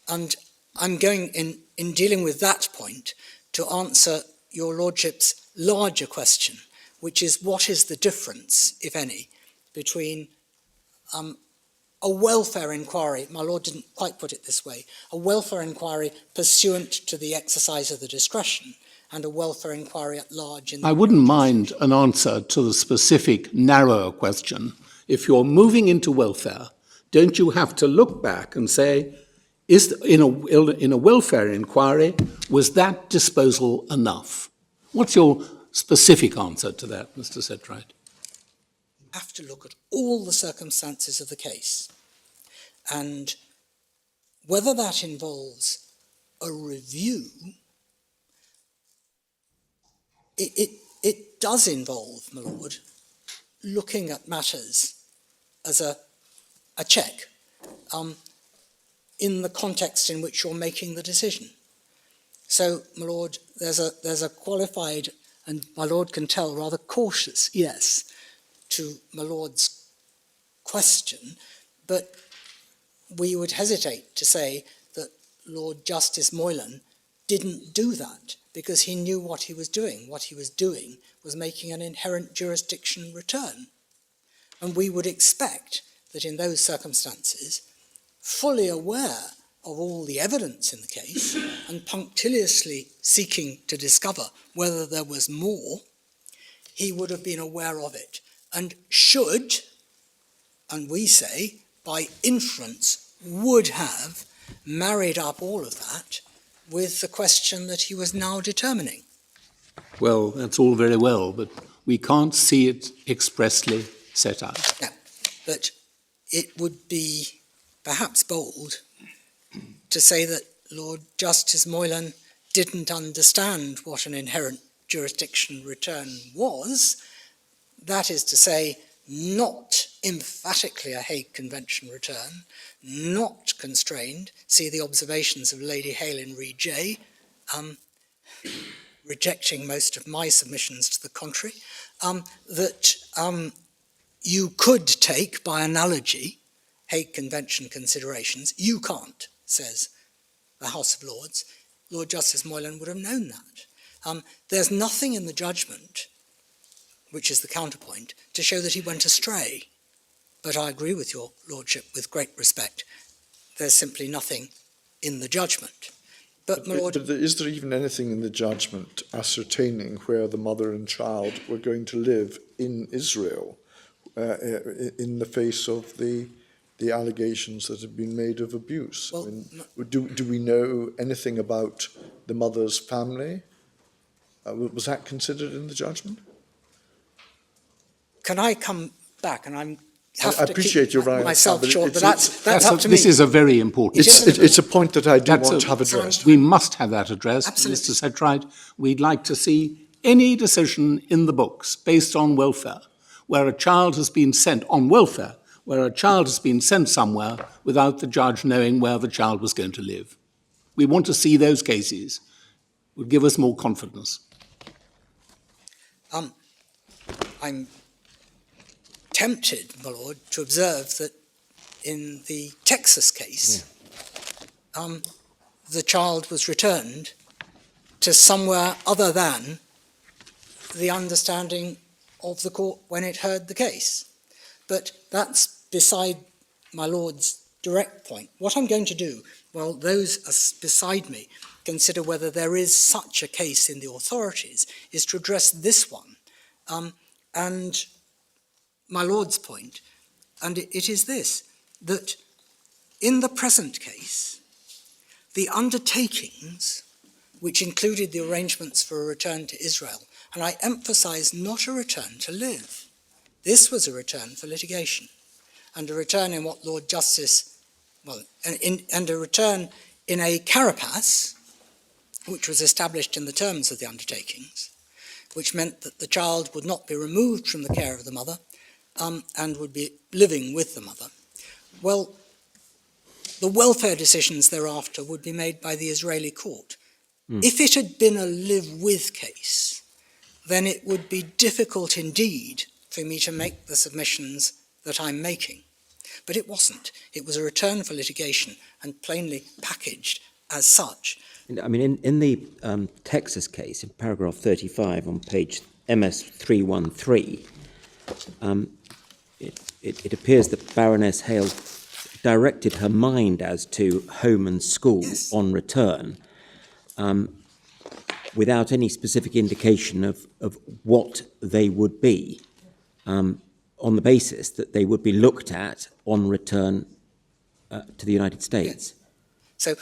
And I'm going, in dealing with that point, to answer your Lordship's larger question, which is what is the difference, if any, between a welfare inquiry, my Lord didn't quite put it this way, a welfare inquiry pursuant to the exercise of the discretion, and a welfare inquiry at large. I wouldn't mind an answer to the specific, narrower question. If you're moving into welfare, don't you have to look back and say, in a welfare inquiry, was that disposal enough? What's your specific answer to that, Mr. Setright? Have to look at all the circumstances of the case, and whether that involves a review, it does involve, my Lord, looking at matters as a check in the context in which you're making the decision. So, my Lord, there's a qualified, and my Lord can tell, rather cautious yes to my Lord's question, but we would hesitate to say that Lord Justice Moylan didn't do that because he knew what he was doing. What he was doing was making an inherent jurisdiction return. And we would expect that in those circumstances, fully aware of all the evidence in the case and punctiliously seeking to discover whether there was more, he would have been aware of it and should, and we say, by inference, would have married up all of that with the question that he was now determining. Well, that's all very well, but we can't see it expressly set out. No, but it would be perhaps bold to say that Lord Justice Moylan didn't understand what an inherent jurisdiction return was. That is to say, not emphatically a Hague Convention return, not constrained, see the observations of Lady Hale in Re J, rejecting most of my submissions to the contrary, that you could take, by analogy, Hague Convention considerations. You can't, says the House of Lords. Lord Justice Moylan would have known that. There's nothing in the judgment, which is the counterpoint, to show that he went astray. But I agree with your Lordship with great respect. There's simply nothing in the judgment. But, my Lord, is there even anything in the judgment ascertaining where the mother and child were going to live in Israel in the face of the allegations that have been made of abuse? Well, I mean, do we know anything about the mother's family? Was that considered in the judgment? can I come back? And I appreciate your right myself but short, but that's up to me. This is a very important. It's a point that I do want to have addressed. We must have that addressed, Absolutely. Mr. Setright. We'd like to see any decision in the books based on welfare, where a child has been sent on welfare, where a child has been sent somewhere without the judge knowing where the child was going to live. We want to see those cases. It would give us more confidence. I'm tempted, my Lord, to observe that in the Texas case, the child was returned to somewhere other than the understanding of the court when it heard the case. But that's beside my Lord's direct point. What I'm going to do, while those are beside me consider whether there is such a case in the authorities, is to address this one. And my Lord's point, and it is this, that in the present case, the undertakings, which included the arrangements for a return to Israel, and I emphasize not a return to live. This was a return for litigation, and a return in what Lord Justice, and a return in a carapace, which was established in the terms of the undertakings, which meant that the child would not be removed from the care of the mother and would be living with the mother. Well, the welfare decisions thereafter would be made by the Israeli court. If it had been a live-with case, then it would be difficult indeed for me to make the submissions that I'm making. But it wasn't. It was a return for litigation and plainly packaged as such. I mean, in the Texas case, in paragraph 35 on page MS 313, it appears that Baroness Hale directed her mind as to home and school Yes. on return, without any specific indication of what they would be, on the basis that they would be looked at on return to the United States. So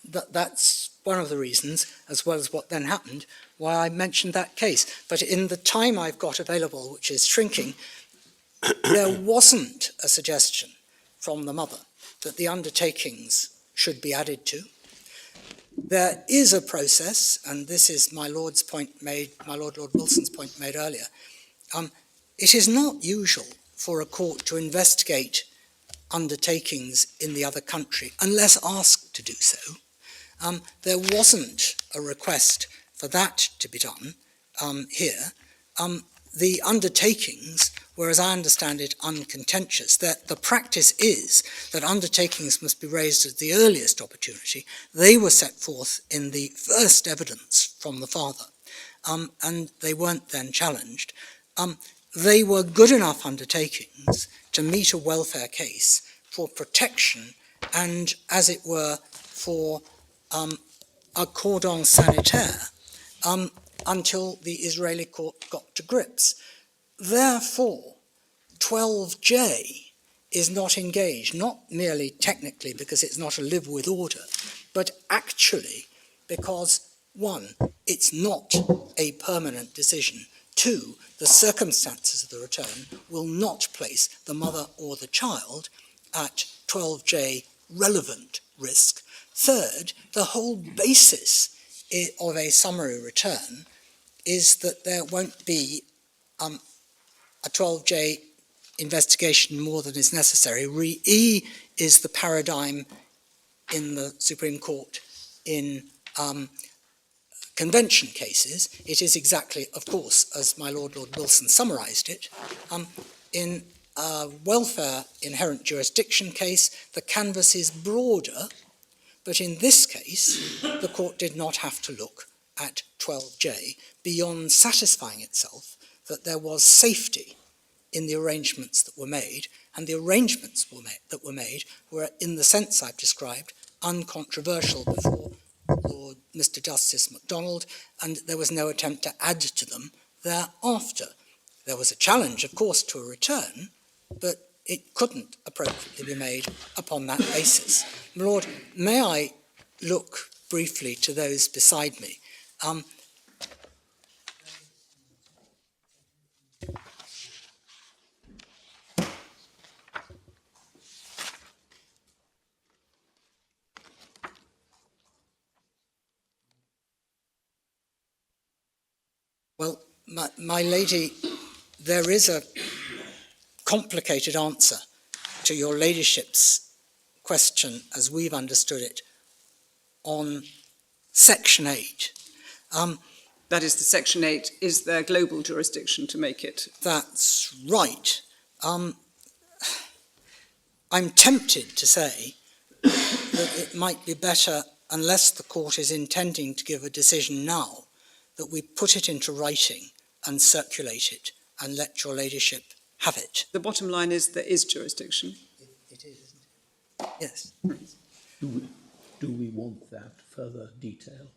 that's one of the reasons, as well as what then happened, why I mentioned that case. But in the time I've got available, which is shrinking, there wasn't a suggestion from the mother that the undertakings should be added to. There is a process, and this is my Lord Lord Wilson's point made earlier. It is not usual for a court to investigate undertakings in the other country unless asked to do so. There wasn't a request for that to be done here. The undertakings were, as I understand it, uncontentious. That the practice is that undertakings must be raised at the earliest opportunity. They were set forth in the first evidence from the father, and they weren't then challenged. They were good enough undertakings to meet a welfare case for protection and, as it were, for a cordon sanitaire until the Israeli court got to grips. Therefore, 12J is not engaged, not merely technically because it's not a live-with order, but actually because, one, it's not a permanent decision. Two, the circumstances of the return will not place the mother or the child at 12J relevant risk. Third, the whole basis of a summary return is that there won't be a 12J investigation more than is necessary. Re-E is the paradigm in the Supreme Court in convention cases. It is exactly, of course, as my Lord Wilson summarised it. In a welfare inherent jurisdiction case, the canvas is broader, but in this case, the court did not have to look at 12J beyond satisfying itself that there was safety in the arrangements that were made, and the arrangements that were made were, in the sense I've described, uncontroversial before Lord Mr. Justice MacDonald, and there was no attempt to add to them thereafter. There was a challenge, of course, to a return, but it couldn't appropriately be made upon that basis. My Lord, may I look briefly to those beside me? Well, my lady, there is a complicated answer to your ladyship's question, as we've understood it, on Section 8. That is, the Section 8 is their global jurisdiction to make it. That's right. I'm tempted to say that it might be better, unless the court is intending to give a decision now, that we put it into writing and circulate it and let your ladyship have it. The bottom line is there is jurisdiction. It is, isn't it? Yes. Do we want that further detail?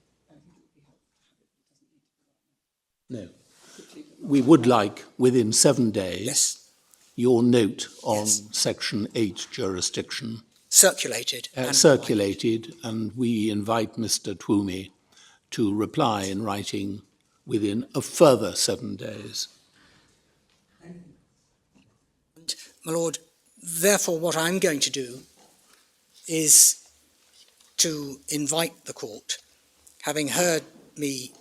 No. We would like, within 7 days, Yes. your note on Yes. Section 8 jurisdiction Circulated. circulated, and we invite Mr. Twomey to reply in writing within a further 7 days. My Lord, therefore what I'm going to do is to invite the court, having heard me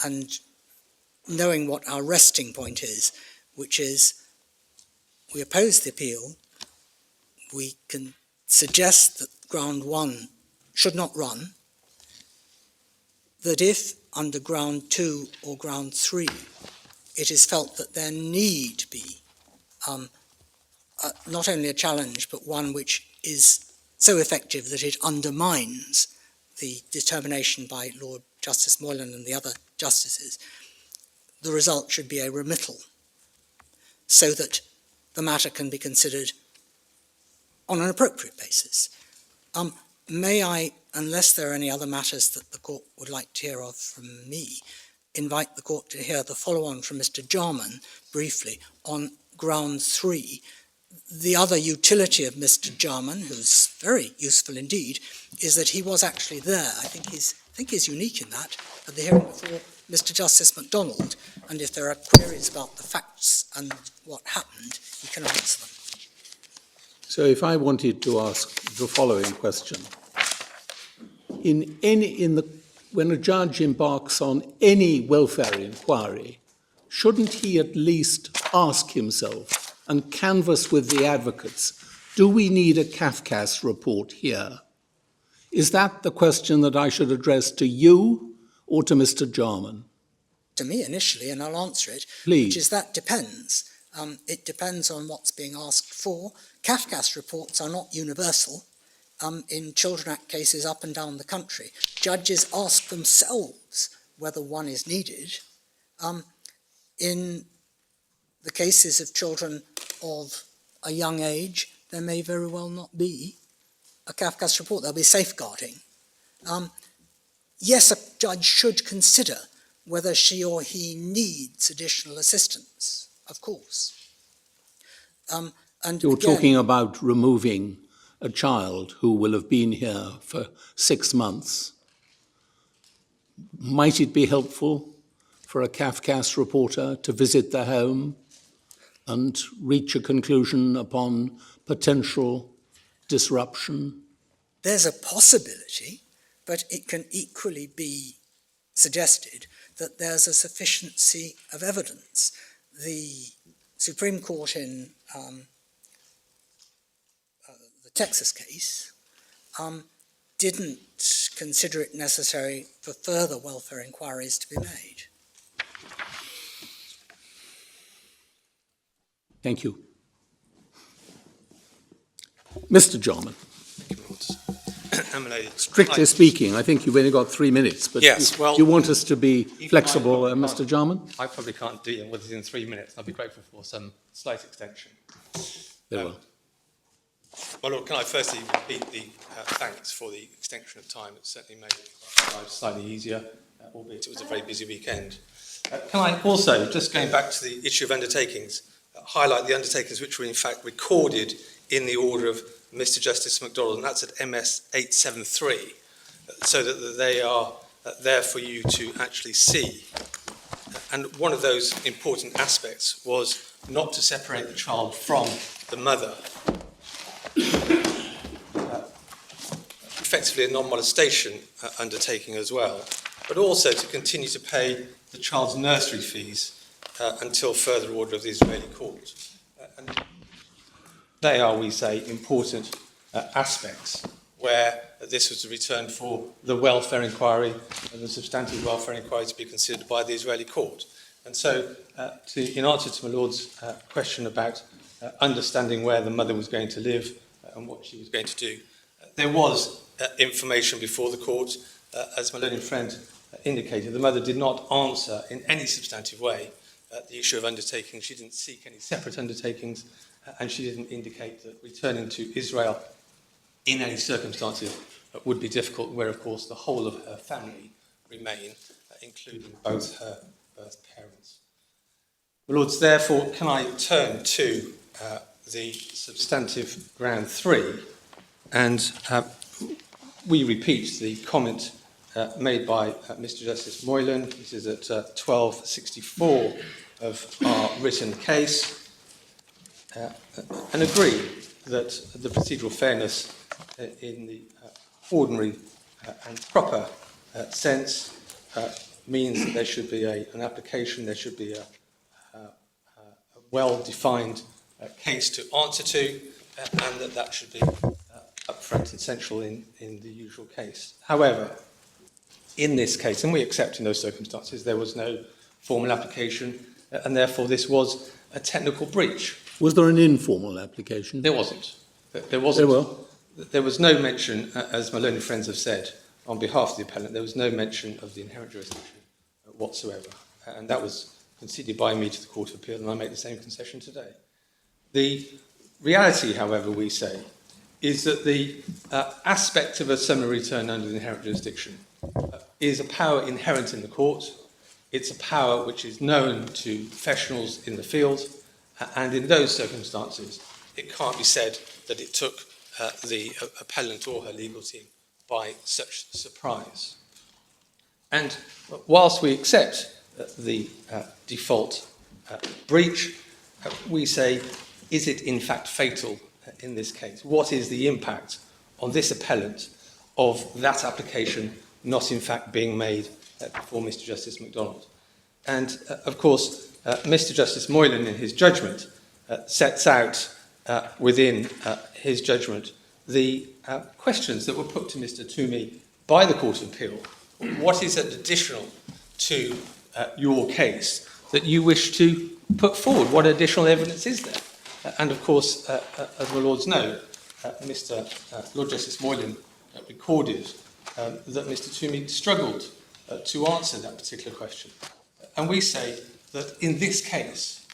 and knowing what our resting point is, which is we oppose the appeal, we can suggest that ground 1 should not run, that if under ground 2 or ground 3 it is felt that there need be not only a challenge but one which is so effective that it undermines the determination by Lord Justice Moylan and the other justices, the result should be a remittal, so that the matter can be considered on an appropriate basis. May I, unless there are any other matters that the court would like to hear of from me, invite the court to hear the follow-on from Mr. Jarman briefly on ground 3. The other utility of Mr. Jarman, who's very useful indeed, is that he was actually there. I think he's unique in that, at the hearing before Mr. Justice MacDonald, and if there are queries about the facts and what happened, he can answer them. So if I wanted to ask the following question, when a judge embarks on any welfare inquiry, shouldn't he at least ask himself and canvass with the advocates, do we need a Kafkas report here? Is that the question that I should address to you or to Mr. Jarman? To me initially, and I'll answer it, Please. which is that depends. It depends on what's being asked for. Kafkas reports are not universal. In Children Act cases up and down the country, judges ask themselves whether one is needed. In the cases of children of a young age, there may very well not be a Kafkas report. There'll be safeguarding. Yes, a judge should consider whether she or he needs additional assistance, of course. And You're again, talking about removing a child who will have been here for 6 months. Might it be helpful for a Kafkas reporter to visit the home and reach a conclusion upon potential disruption? there's a possibility, but it can equally be suggested that there's a sufficiency of evidence. The Supreme Court in the Texas case didn't consider it necessary for further welfare inquiries to be made. Thank you. Mr. Jarman, strictly speaking, I think you've only got 3 minutes, but Yes, well, you want us to be flexible, Mr. Jarman? I probably can't deal with it in 3 minutes. I'd be grateful for some slight extension. Very well. Well, look, can I firstly repeat the thanks for the extension of time? It certainly made my life slightly easier, albeit it was a very busy weekend. Can I also, just going back to the issue of undertakings, highlight the undertakings which were in fact recorded in the order of Mr. Justice MacDonald, and that's at MS 873, so that they are there for you to actually see. And one of those important aspects was not to separate the child from the mother. Effectively a non-molestation undertaking as well, but also to continue to pay the child's nursery fees until further order of the Israeli court. And they are, we say, important aspects where this was a return for the welfare inquiry and the substantive welfare inquiry to be considered by the Israeli court. And so, in answer to my Lord's question about understanding where the mother was going to live and what she was going to do, there was information before the court. As my learned friend indicated, the mother did not answer in any substantive way the issue of undertakings. She didn't seek any separate undertakings, and she didn't indicate that returning to Israel in any circumstances would be difficult, where, of course, the whole of her family remain, including both her birth parents. My Lords, therefore, can I turn to the substantive ground 3, and we repeat the comment made by Mr. Justice Moylan. This is at 1264 of our written case, and agree that the procedural fairness in the ordinary and proper sense means that there should be an application, there should be a well-defined case to answer to, and that should be upfront and central in the usual case. However, in this case, and we accept in those circumstances, there was no formal application, and therefore this was a technical breach. Was there an informal application? There wasn't. There wasn't. There were. There was no mention, as my learned friends have said, on behalf of the appellant, there was no mention of the inherent jurisdiction whatsoever. And that was conceded by me to the Court of Appeal, and I make the same concession today. The reality, however, we say, is that the aspect of a summary return under the inherent jurisdiction is a power inherent in the court. It's a power which is known to professionals in the field, and in those circumstances, it can't be said that it took the appellant or her legal team by such surprise. And whilst we accept the default breach, we say, is it in fact fatal in this case? What is the impact on this appellant of that application not in fact being made before Mr. Justice MacDonald? And of course, Mr. Justice Moylan, in his judgment, sets out within his judgment the questions that were put to Mr. Toomey by the Court of Appeal. What is additional to your case that you wish to put forward? What additional evidence is there? And of course, as my Lords know, Lord Justice Moylan recorded that Mr. Toomey struggled to answer that particular question. And we say that in this case,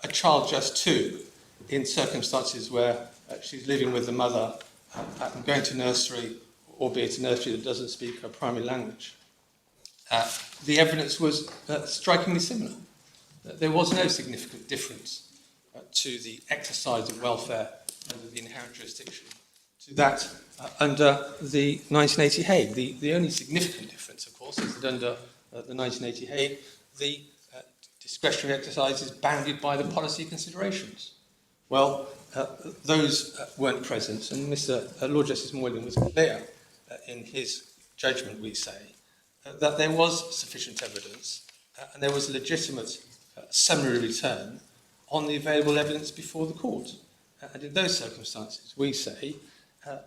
a child just 2, in circumstances where she's living with the mother and going to nursery, albeit a nursery that doesn't speak her primary language, the evidence was strikingly similar. There was no significant difference to the exercise of welfare under the inherent jurisdiction to that under the 1980 Hague. The only significant difference, of course, is that under the 1980 Hague, the discretionary exercise is bounded by the policy considerations. Well, those weren't present, and Lord Justice Moylan was clear in his judgment, we say, that there was sufficient evidence and there was a legitimate summary return on the available evidence before the court. And in those circumstances, we say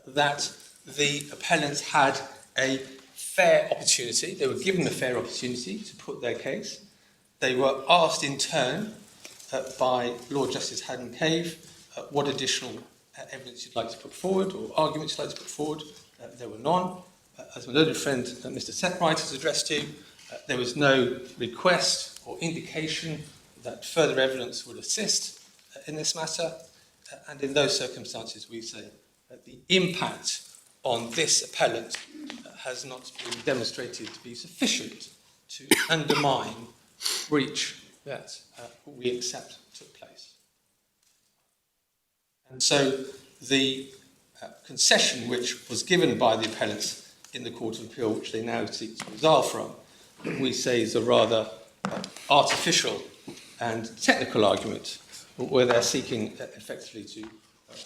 that the appellants had a fair opportunity, they were given a fair opportunity to put their case. They were asked in turn by Lord Justice Haddon Cave what additional evidence you'd like to put forward or arguments you'd like to put forward. There were none. As my learned friend Mr. Setwright has addressed to, there was no request or indication that further evidence would assist in this matter. And in those circumstances, we say that the impact on this appellant has not been demonstrated to be sufficient to undermine breach that we accept took place. And so the concession which was given by the appellants in the Court of Appeal, which they now seek to resolve from, we say is a rather artificial and technical argument where they're seeking effectively to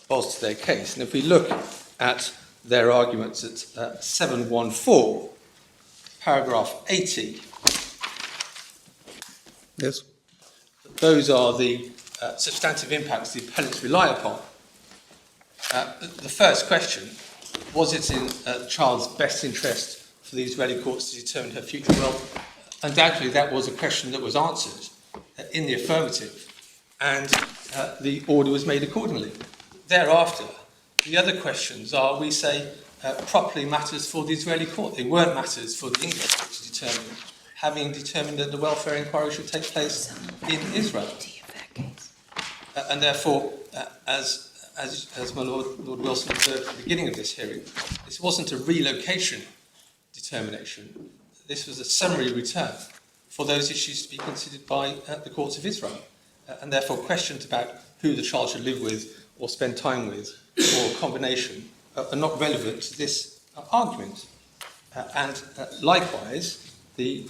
bolster their case. And if we look at their arguments at 714, paragraph 80, Yes. those are the substantive impacts the appellants rely upon. The first question, was it in a child's best interest for the Israeli courts to determine her future wealth? Undoubtedly, that was a question that was answered in the affirmative, and the order was made accordingly. Thereafter, the other questions are, we say, properly matters for the Israeli court. They weren't matters for the English court to determine, having determined that the welfare inquiry should take place in Israel. And therefore, as my Lord Wilson observed at the beginning of this hearing, this wasn't a relocation determination. This was a summary return for those issues to be considered by the courts of Israel. And therefore, questions about who the child should live with or spend time with, or a combination, are not relevant to this argument. And likewise, the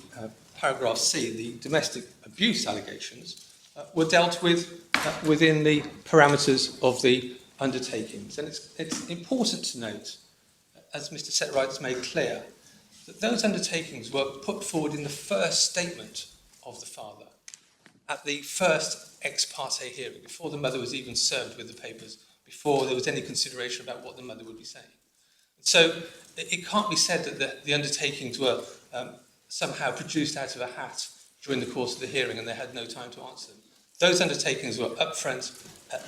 paragraph C, the domestic abuse allegations, were dealt with within the parameters of the undertakings. And it's important to note as Mr. Setright has made clear, that those undertakings were put forward in the first statement of the father, at the first ex parte hearing, before the mother was even served with the papers, before there was any consideration about what the mother would be saying. So it can't be said that the undertakings were somehow produced out of a hat during the course of the hearing and they had no time to answer them. Those undertakings were upfront,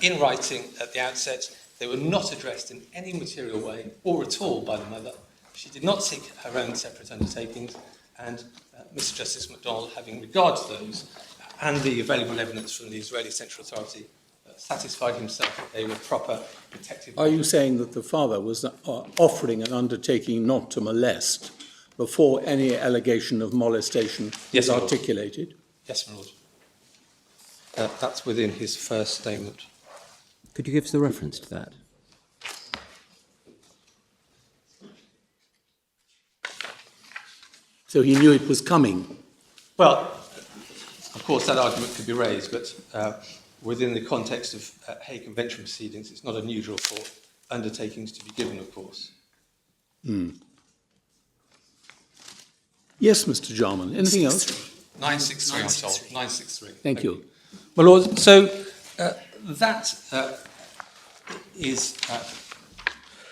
in writing at the outset. They were not addressed in any material way or at all by the mother. She did not seek her own separate undertakings, and Mr. Justice MacDonald, having regard to those and the available evidence from the Israeli Central Authority, satisfied himself that they were proper protective. Are you saying that the father was offering an undertaking not to molest before any allegation of molestation Yes, is my lord. articulated? Yes, my lord. That's within his first statement. Could you give us the reference to that? So he knew it was coming. Well, of course, that argument could be raised, but within the context of Hague Convention proceedings, it's not unusual for undertakings to be given, of course. Yes, Mr. Jarman. Anything else? 963, I'm told. 963. Thank you. My lord, so that is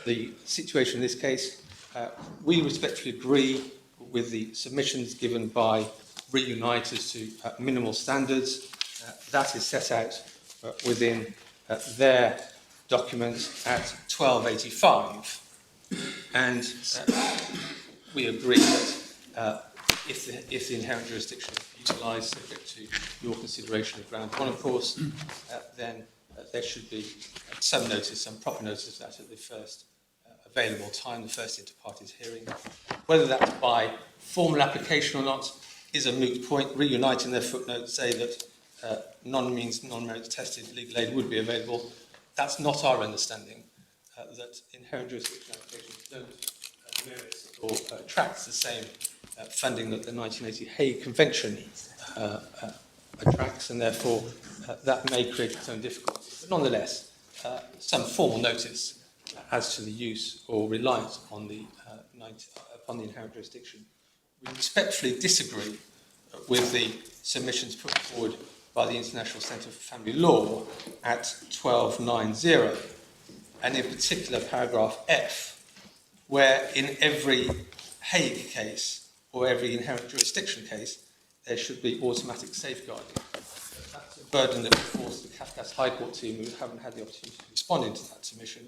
the situation in this case. We respectfully agree with the submissions given by Reunite as to minimal standards. That is set out within their document at 1285. And we agree that if the inherent jurisdiction is utilised, subject to your consideration of ground one, of course, then there should be some notice, some proper notice of that at the first available time, the first inter-parties hearing. Whether that's by formal application or not is a moot point. Reunite in their footnotes say that non-means, non-merit tested legal aid would be available. That's not our understanding, that inherent jurisdiction applications don't merit or attract the same funding that the 1980 Hague Convention attracts, and therefore that may create its own difficulties. But nonetheless, some formal notice as to the use or reliance on the upon the inherent jurisdiction. We respectfully disagree with the submissions put forward by the International Centre for Family Law at 1290, and in particular paragraph F, where in every Hague case or every inherent jurisdiction case, there should be automatic safeguarding. That's a burden that we force the Kafkas High Court team, who haven't had the opportunity to respond to that submission.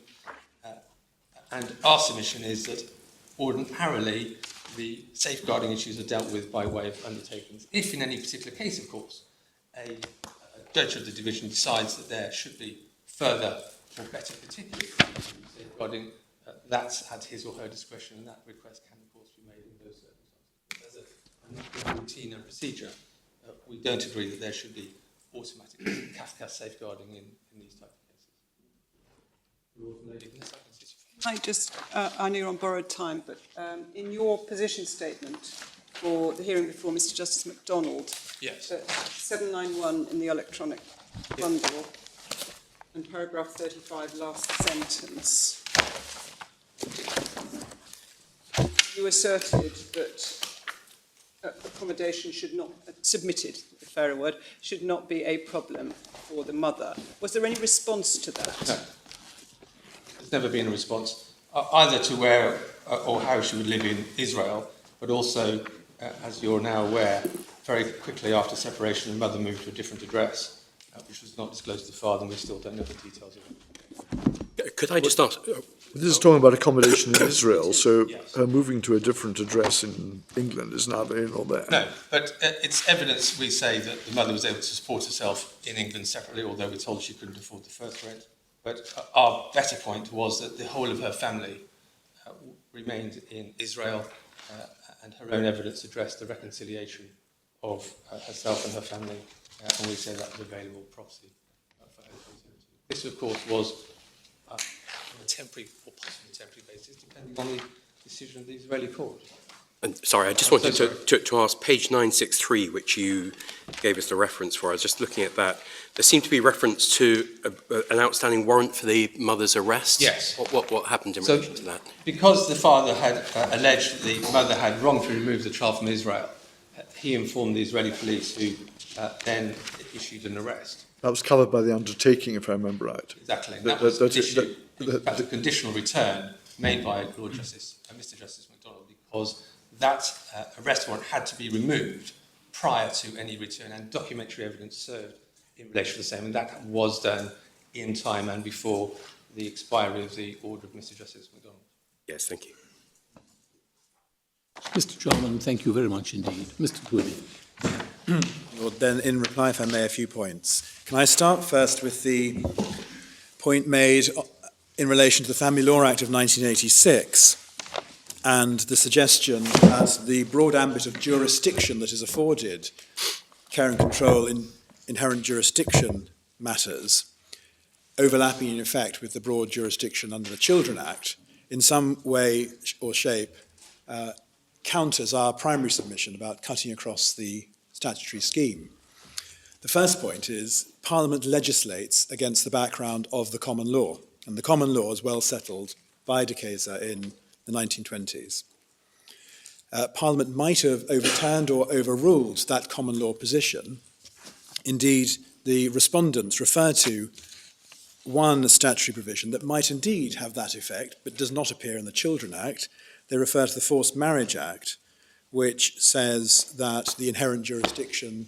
And our submission is that ordinarily the safeguarding issues are dealt with by way of undertakings. If in any particular case, of course, a judge of the division decides that there should be further or better particular safeguarding, that's at his or her discretion, and that request can, of course, be made in those circumstances. As a routine and procedure, we don't agree that there should be automatic Kafkas safeguarding in these types of cases. I just, I know you're on borrowed time, but in your position statement for the hearing before Mr. Justice MacDonald, Yes. 791 in the electronic bundle and paragraph 35, last sentence, you asserted that accommodation should not, submitted, a fairer word, should not be a problem for the mother. Was there any response to that? No. There's never been a response, either to where or how she would live in Israel, but also, as you're now aware, very quickly after separation, the mother moved to a different address, which was not disclosed to the father, and we still don't know the details of it. Could I just ask? This is talking about accommodation in Israel, so Yes. her moving to a different address in England is neither here nor there. No, but it's evidence, we say, that the mother was able to support herself in England separately, although we're told she couldn't afford the first rent. But our better point was that the whole of her family remained in Israel, and her own evidence addressed the reconciliation of herself and her family, and we say that was available property for her. This, of course, was on a temporary or possibly temporary basis, depending on the decision of the Israeli court. And sorry, I just wanted to ask page 963, which you gave us the reference for. I was just looking at that. There seemed to be reference to an outstanding warrant for the mother's arrest. Yes. What happened in relation to that? Because the father had alleged that the mother had wrongfully removed the child from Israel, he informed the Israeli police, who then issued an arrest. That was covered by the undertaking, if I remember right. Exactly. And that was a conditional return made by Lord Justice, Mr. Justice MacDonald, because that arrest warrant had to be removed prior to any return, and documentary evidence served in relation to the same, and that was done in time and before the expiry of the order of Mr. Justice MacDonald. Yes, thank you. Mr. Jarman, thank you very much indeed. Mr. Goody. Lord, then, in reply, if I may, a few points. Can I start first with the point made in relation to the Family Law Act of 1986 and the suggestion that the broad ambit of jurisdiction that is afforded care and control in inherent jurisdiction matters, overlapping in effect with the broad jurisdiction under the Children Act, in some way or shape counters our primary submission about cutting across the statutory scheme. The first point is Parliament legislates against the background of the common law, and the common law is well settled by De Keyser in the 1920s. Parliament might have overturned or overruled that common law position. Indeed, the respondents refer to one statutory provision that might indeed have that effect, but does not appear in the Children Act. They refer to the Forced Marriage Act, which says that the inherent jurisdiction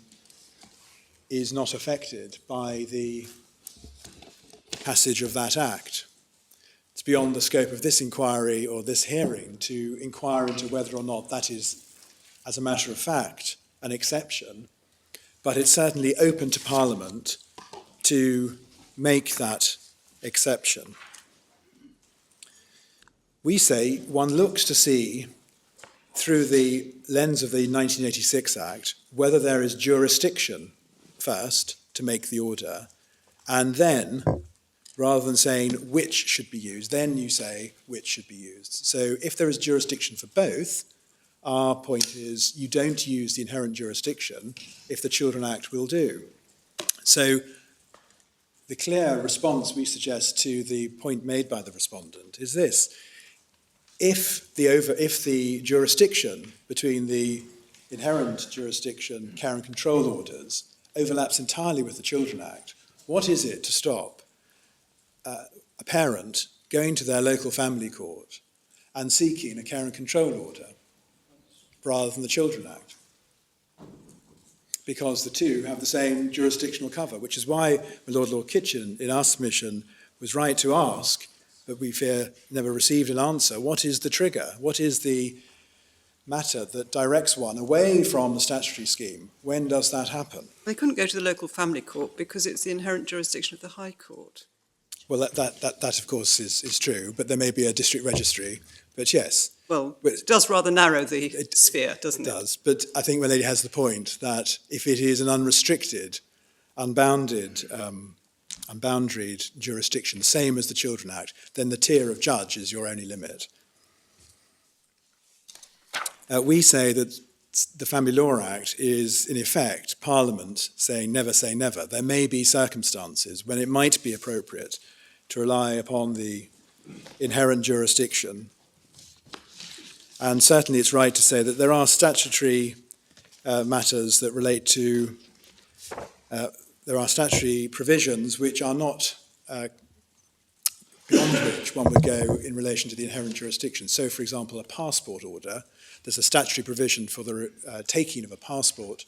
is not affected by the passage of that act. It's beyond the scope of this inquiry or this hearing to inquire into whether or not that is, as a matter of fact, an exception, but it's certainly open to Parliament to make that exception. We say one looks to see, through the lens of the 1986 Act, whether there is jurisdiction first to make the order, and then, rather than saying which should be used, then you say which should be used. So if there is jurisdiction for both, our point is you don't use the inherent jurisdiction if the Children Act will do. So the clear response we suggest to the point made by the respondent is this. If the jurisdiction between the inherent jurisdiction, care and control orders, overlaps entirely with the Children Act, what is it to stop a parent going to their local family court and seeking a care and control order rather than the Children Act? Because the two have the same jurisdictional cover, which is why Lord Kitchen, in our submission, was right to ask, but we fear never received an answer, what is the trigger? What is the matter that directs one away from the statutory scheme? When does that happen? They couldn't go to the local family court because it's the inherent jurisdiction of the High Court. Well, that of course is true, but there may be a district registry. But yes. Well, it does rather narrow the sphere, doesn't it? It does, but I think my lady has the point that if it is an unrestricted, unbounded, unboundaried jurisdiction, same as the Children Act, then the tier of judge is your only limit. We say that the Family Law Act is, in effect, Parliament saying never say never. There may be circumstances when it might be appropriate to rely upon the inherent jurisdiction. And certainly it's right to say that there are statutory matters that relate to, there are statutory provisions which are not beyond which one would go in relation to the inherent jurisdiction. So, for example, a passport order, there's a statutory provision for the taking of a passport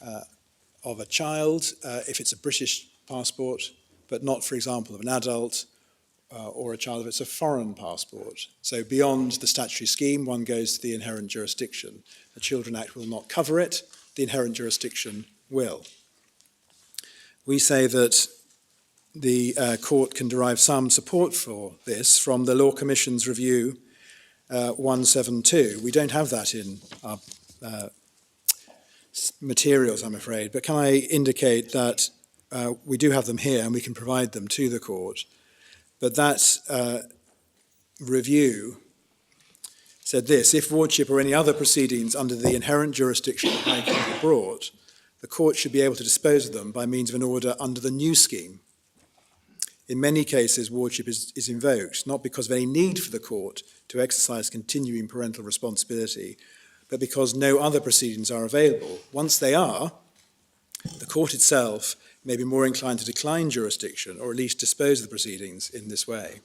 of a child if it's a British passport, but not, for example, of an adult or a child if it's a foreign passport. So beyond the statutory scheme, one goes to the inherent jurisdiction. The Children Act will not cover it, the inherent jurisdiction will. We say that the court can derive some support for this from the Law Commission's review 172. We don't have that in our materials, I'm afraid, but can I indicate that we do have them here and we can provide them to the court. But that review said this: if wardship or any other proceedings under the inherent jurisdiction of the High Court are brought, the court should be able to dispose of them by means of an order under the new scheme. In many cases, wardship is invoked, not because of any need for the court to exercise continuing parental responsibility, but because no other proceedings are available. Once they are, the court itself may be more inclined to decline jurisdiction, or at least dispose of the proceedings in this way.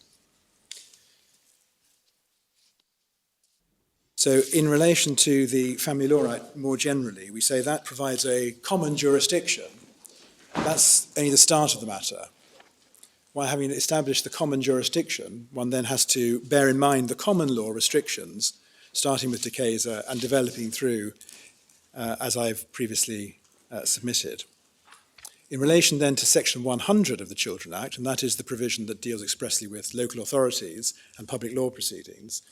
So in relation to the Family Law Act more generally, we say that provides a common jurisdiction. That's only the start of the matter. While having established the common jurisdiction, one then has to bear in mind the common law restrictions, starting with De Keyser and developing through, as I've previously submitted. In relation then to Section 100 of the Children Act, and that is the provision that deals expressly with local authorities and public law proceedings,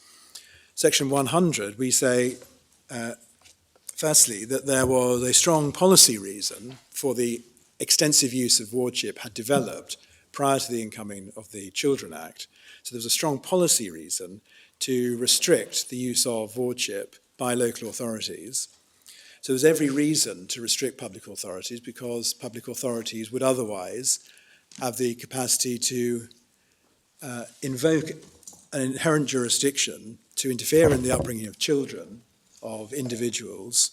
Section 100, we say, firstly, that there was a strong policy reason for the extensive use of wardship had developed prior to the incoming of the Children Act. So there was a strong policy reason to restrict the use of wardship by local authorities. So there's every reason to restrict public authorities, because public authorities would otherwise have the capacity to invoke an inherent jurisdiction to interfere in the upbringing of children, of individuals,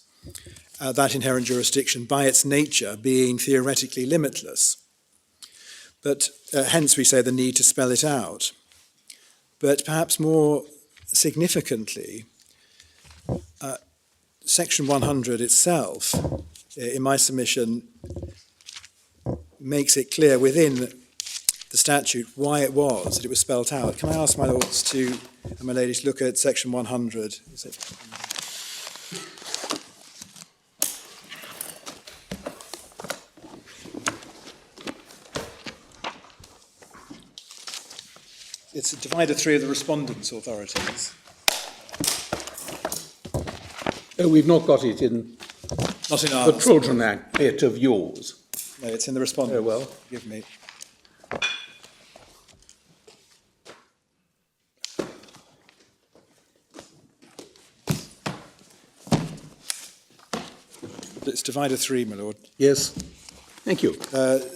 that inherent jurisdiction by its nature being theoretically limitless. But hence we say the need to spell it out. But perhaps more significantly, Section 100 itself, in my submission, makes it clear within the statute why it was that it was spelt out. Can I ask my lords to, and my ladies, look at Section 100? Is it? It's divided three of the respondents' authorities. We've not got it in Not in ours. the Children Act bit of yours. No, it's in the respondents. Oh, well. Give me. It's divided three, my lord. Yes. Thank you.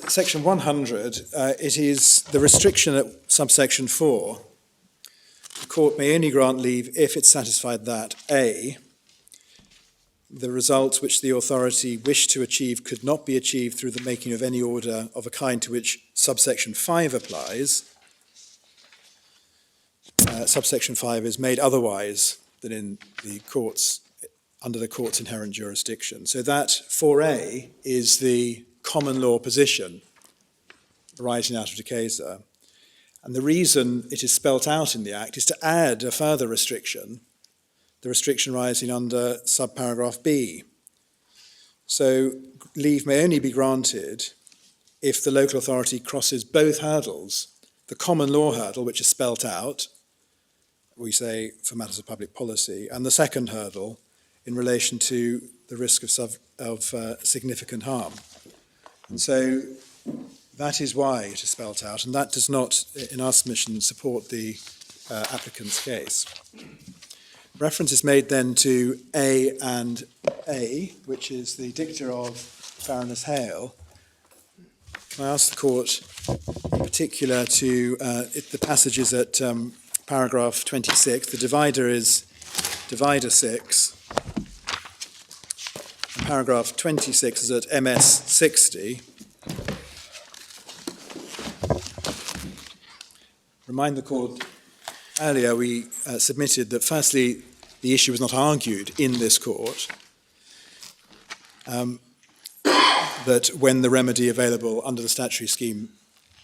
Section 100, it is the restriction at subsection 4. The court may only grant leave if it's satisfied that A, the results which the authority wished to achieve could not be achieved through the making of any order of a kind to which subsection 5 applies. Subsection 5 is made otherwise than in the courts, under the court's inherent jurisdiction. So that 4A is the common law position arising out of De Keyser. And the reason it is spelt out in the Act is to add a further restriction, the restriction rising under subparagraph B. So leave may only be granted if the local authority crosses both hurdles, the common law hurdle, which is spelt out, we say for matters of public policy, and the second hurdle in relation to the risk of significant harm. And so that is why it is spelt out, and that does not, in our submission, support the applicant's case. Reference is made then to A and A, which is the dicta of Baroness Hale. Can I ask the court in particular to, the passages at paragraph 26, the divider is divider 6, and paragraph 26 is at MS 60. Remind the court, earlier we submitted that firstly the issue was not argued in this court, that when the remedy available under the statutory scheme,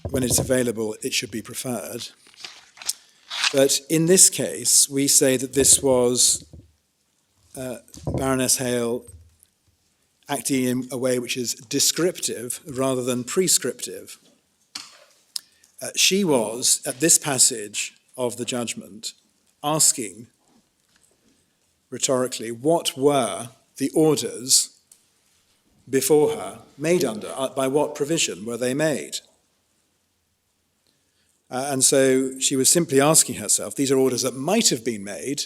when it's available, it should be preferred. But in this case, we say that this was Baroness Hale acting in a way which is descriptive rather than prescriptive. She was, at this passage of the judgment, asking rhetorically, what were the orders before her made under? By what provision were they made? And so she was simply asking herself, these are orders that might have been made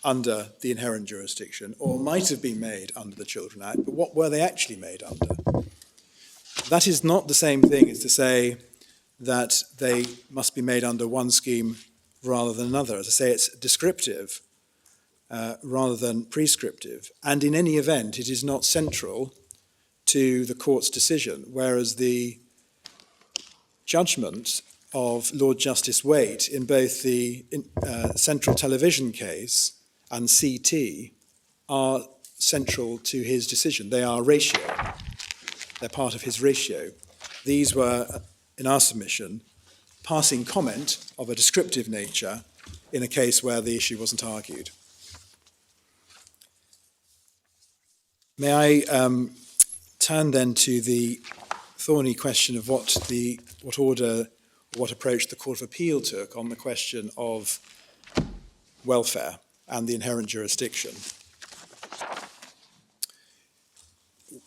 under the inherent jurisdiction, or might have been made under the Children Act, but what were they actually made under? That is not the same thing as to say that they must be made under one scheme rather than another. As I say, it's descriptive rather than prescriptive, and in any event, it is not central to the court's decision, whereas the judgment of Lord Justice Waite in both the Central Television case and CT are central to his decision. They are ratio. They're part of his ratio. These were, in our submission, passing comment of a descriptive nature in a case where the issue wasn't argued. May I turn then to the thorny question of what approach the Court of Appeal took on the question of welfare and the inherent jurisdiction.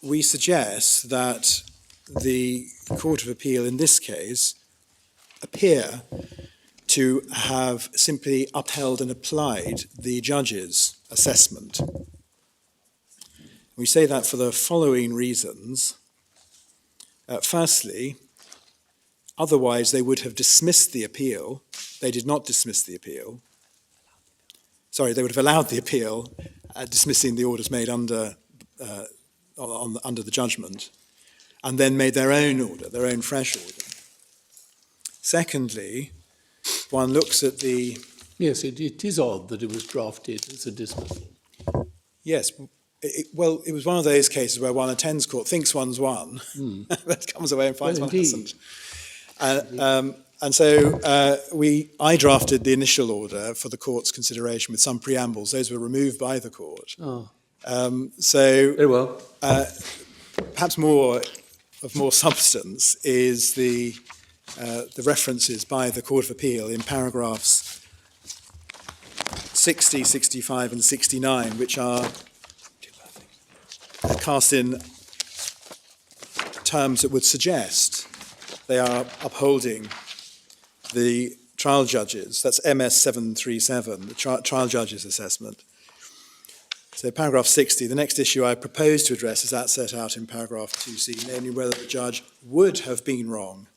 We suggest that the Court of Appeal in this case appear to have simply upheld and applied the judge's assessment. We say that for the following reasons. Firstly, otherwise they would have dismissed the appeal. They did not dismiss the appeal. Sorry, they would have allowed the appeal, dismissing the orders made under the judgment, and then made their own order, their own fresh order. Secondly, one looks at the... Yes, it is odd that it was drafted as a dismissal. Yes, it was one of those cases where one attends court, thinks one's won, but comes away and finds one hasn't. And so I drafted the initial order for the court's consideration with some preambles. Those were removed by the court. Oh. So Very well. Perhaps more substance is the references by the Court of Appeal in paragraphs 60, 65 and 69, which are cast in terms that would suggest they are upholding the trial judges, that's MS 737, the trial judge's assessment. So paragraph 60, the next issue I propose to address is that set out in paragraph 2C, namely whether the judge would have been wrong,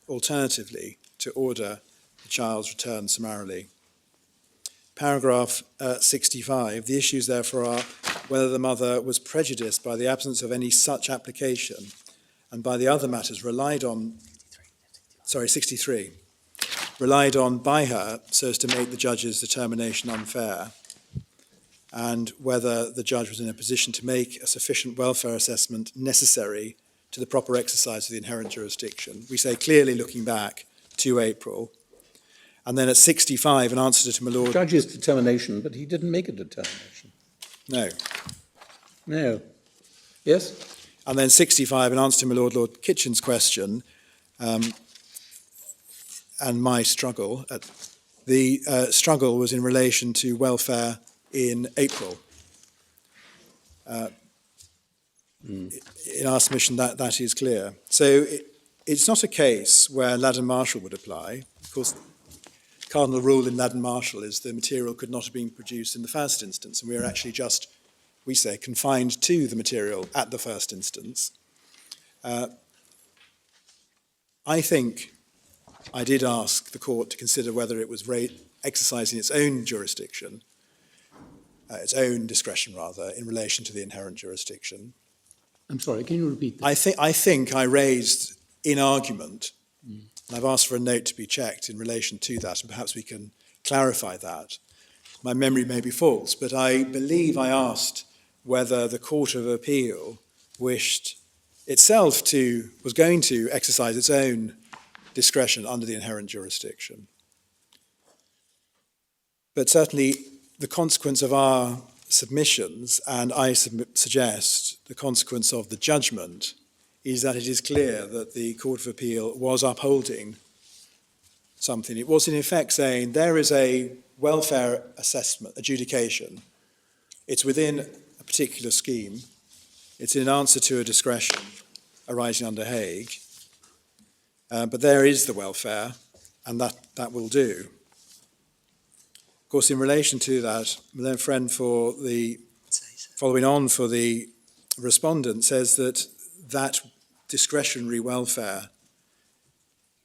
alternatively, to order the child's return summarily. Paragraph 65, the issues therefore are whether the mother was prejudiced by the absence of any such application and by the other matters relied on, 63, relied on by her so as to make the judge's determination unfair, and whether the judge was in a position to make a sufficient welfare assessment necessary to the proper exercise of the inherent jurisdiction. We say clearly looking back to April. And then at 65, an answer to my Lord... The judge's determination, but he didn't make a determination. No. No. Yes? And then 65, an answer to my Lord Kitchen's question, and my struggle. The struggle was in relation to welfare in April. In our submission, that is clear. So it's not a case where Ladden Marshall would apply. Of course, the cardinal rule in Ladden Marshall is the material could not have been produced in the first instance, and we are actually just, we say, confined to the material at the first instance. I think I did ask the court to consider whether it was exercising its own jurisdiction, its own discretion rather, in relation to the inherent jurisdiction. I'm sorry, can you repeat that? I think I raised in argument, and I've asked for a note to be checked in relation to that, and perhaps we can clarify that. My memory may be false, but I believe I asked whether the Court of Appeal wished itself was going to exercise its own discretion under the inherent jurisdiction. But certainly the consequence of our submissions, and I suggest the consequence of the judgment, is that it is clear that the Court of Appeal was upholding something. It was in effect saying there is a welfare assessment, adjudication. It's within a particular scheme. It's in answer to a discretion arising under Hague. But there is the welfare, and that will do. course, in relation to that, my learned friend following on for the respondent says that that discretionary welfare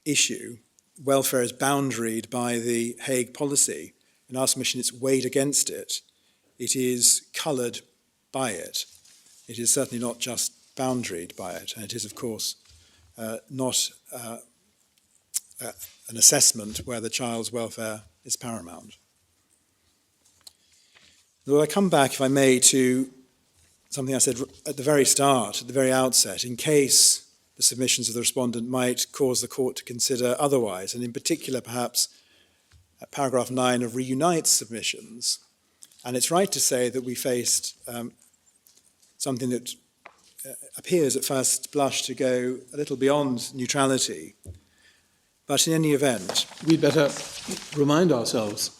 issue, welfare is boundaried by the Hague policy. In our submission, it's weighed against it. It is coloured by it. It is certainly not just boundaried by it, and it is, of course, not an assessment where the child's welfare is paramount. Though I come back, if I may, to something I said at the very start, at the very outset, in case the submissions of the respondent might cause the court to consider otherwise, and in particular, perhaps, paragraph 9 of Reunite's submissions. And it's right to say that we faced something that appears at first blush to go a little beyond neutrality. But in any event, we'd better remind ourselves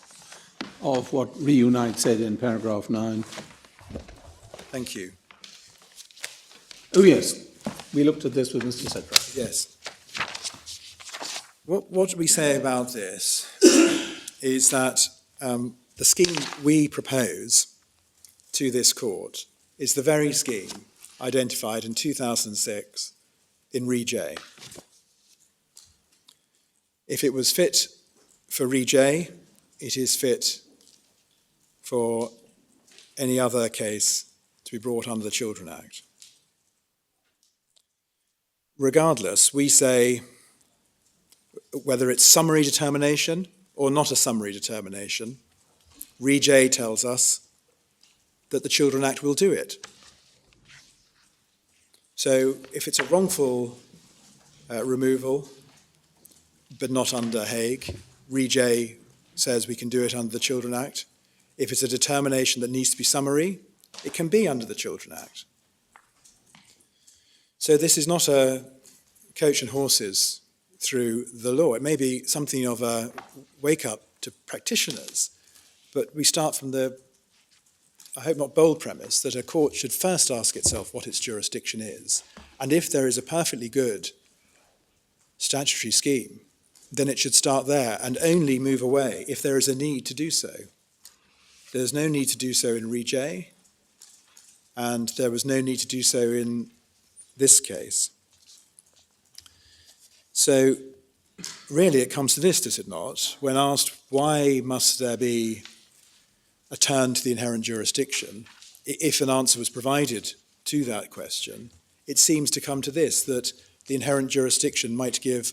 of what Reunite said in paragraph 9. Thank you. Oh, yes. We looked at this with Mr. Sedra. Yes. What we say about this is that the scheme we propose to this court is the very scheme identified in 2006 in Re-J. If it was fit for Re-J, it is fit for any other case to be brought under the Children Act. Regardless, we say whether it's summary determination or not a summary determination, Re-J tells us that the Children Act will do it. So if it's a wrongful removal, but not under Hague, Re-J says we can do it under the Children Act. If it's a determination that needs to be summary, it can be under the Children Act. So this is not a coach and horses through the law. It may be something of a wake-up to practitioners, but we start from the, I hope not bold premise, that a court should first ask itself what its jurisdiction is. And if there is a perfectly good statutory scheme, then it should start there and only move away if there is a need to do so. There's no need to do so in Re-J, and there was no need to do so in this case. So really it comes to this, does it not? When asked why must there be a turn to the inherent jurisdiction, if an answer was provided to that question, it seems to come to this, that the inherent jurisdiction might give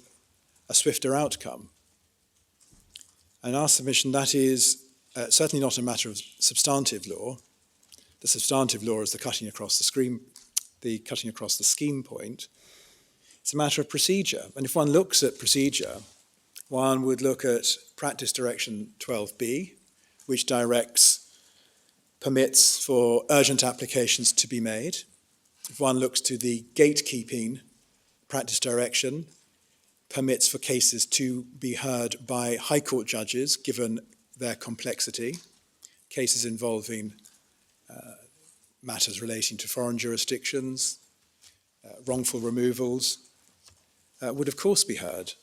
a swifter outcome. And our submission, that is certainly not a matter of substantive law. The substantive law is the cutting across the scheme point. It's a matter of procedure. And if one looks at procedure, one would look at Practice Direction 12B, which permits for urgent applications to be made. If one looks to the gatekeeping Practice Direction, permits for cases to be heard by High Court judges, given their complexity, cases involving matters relating to foreign jurisdictions, wrongful removals, would of course be heard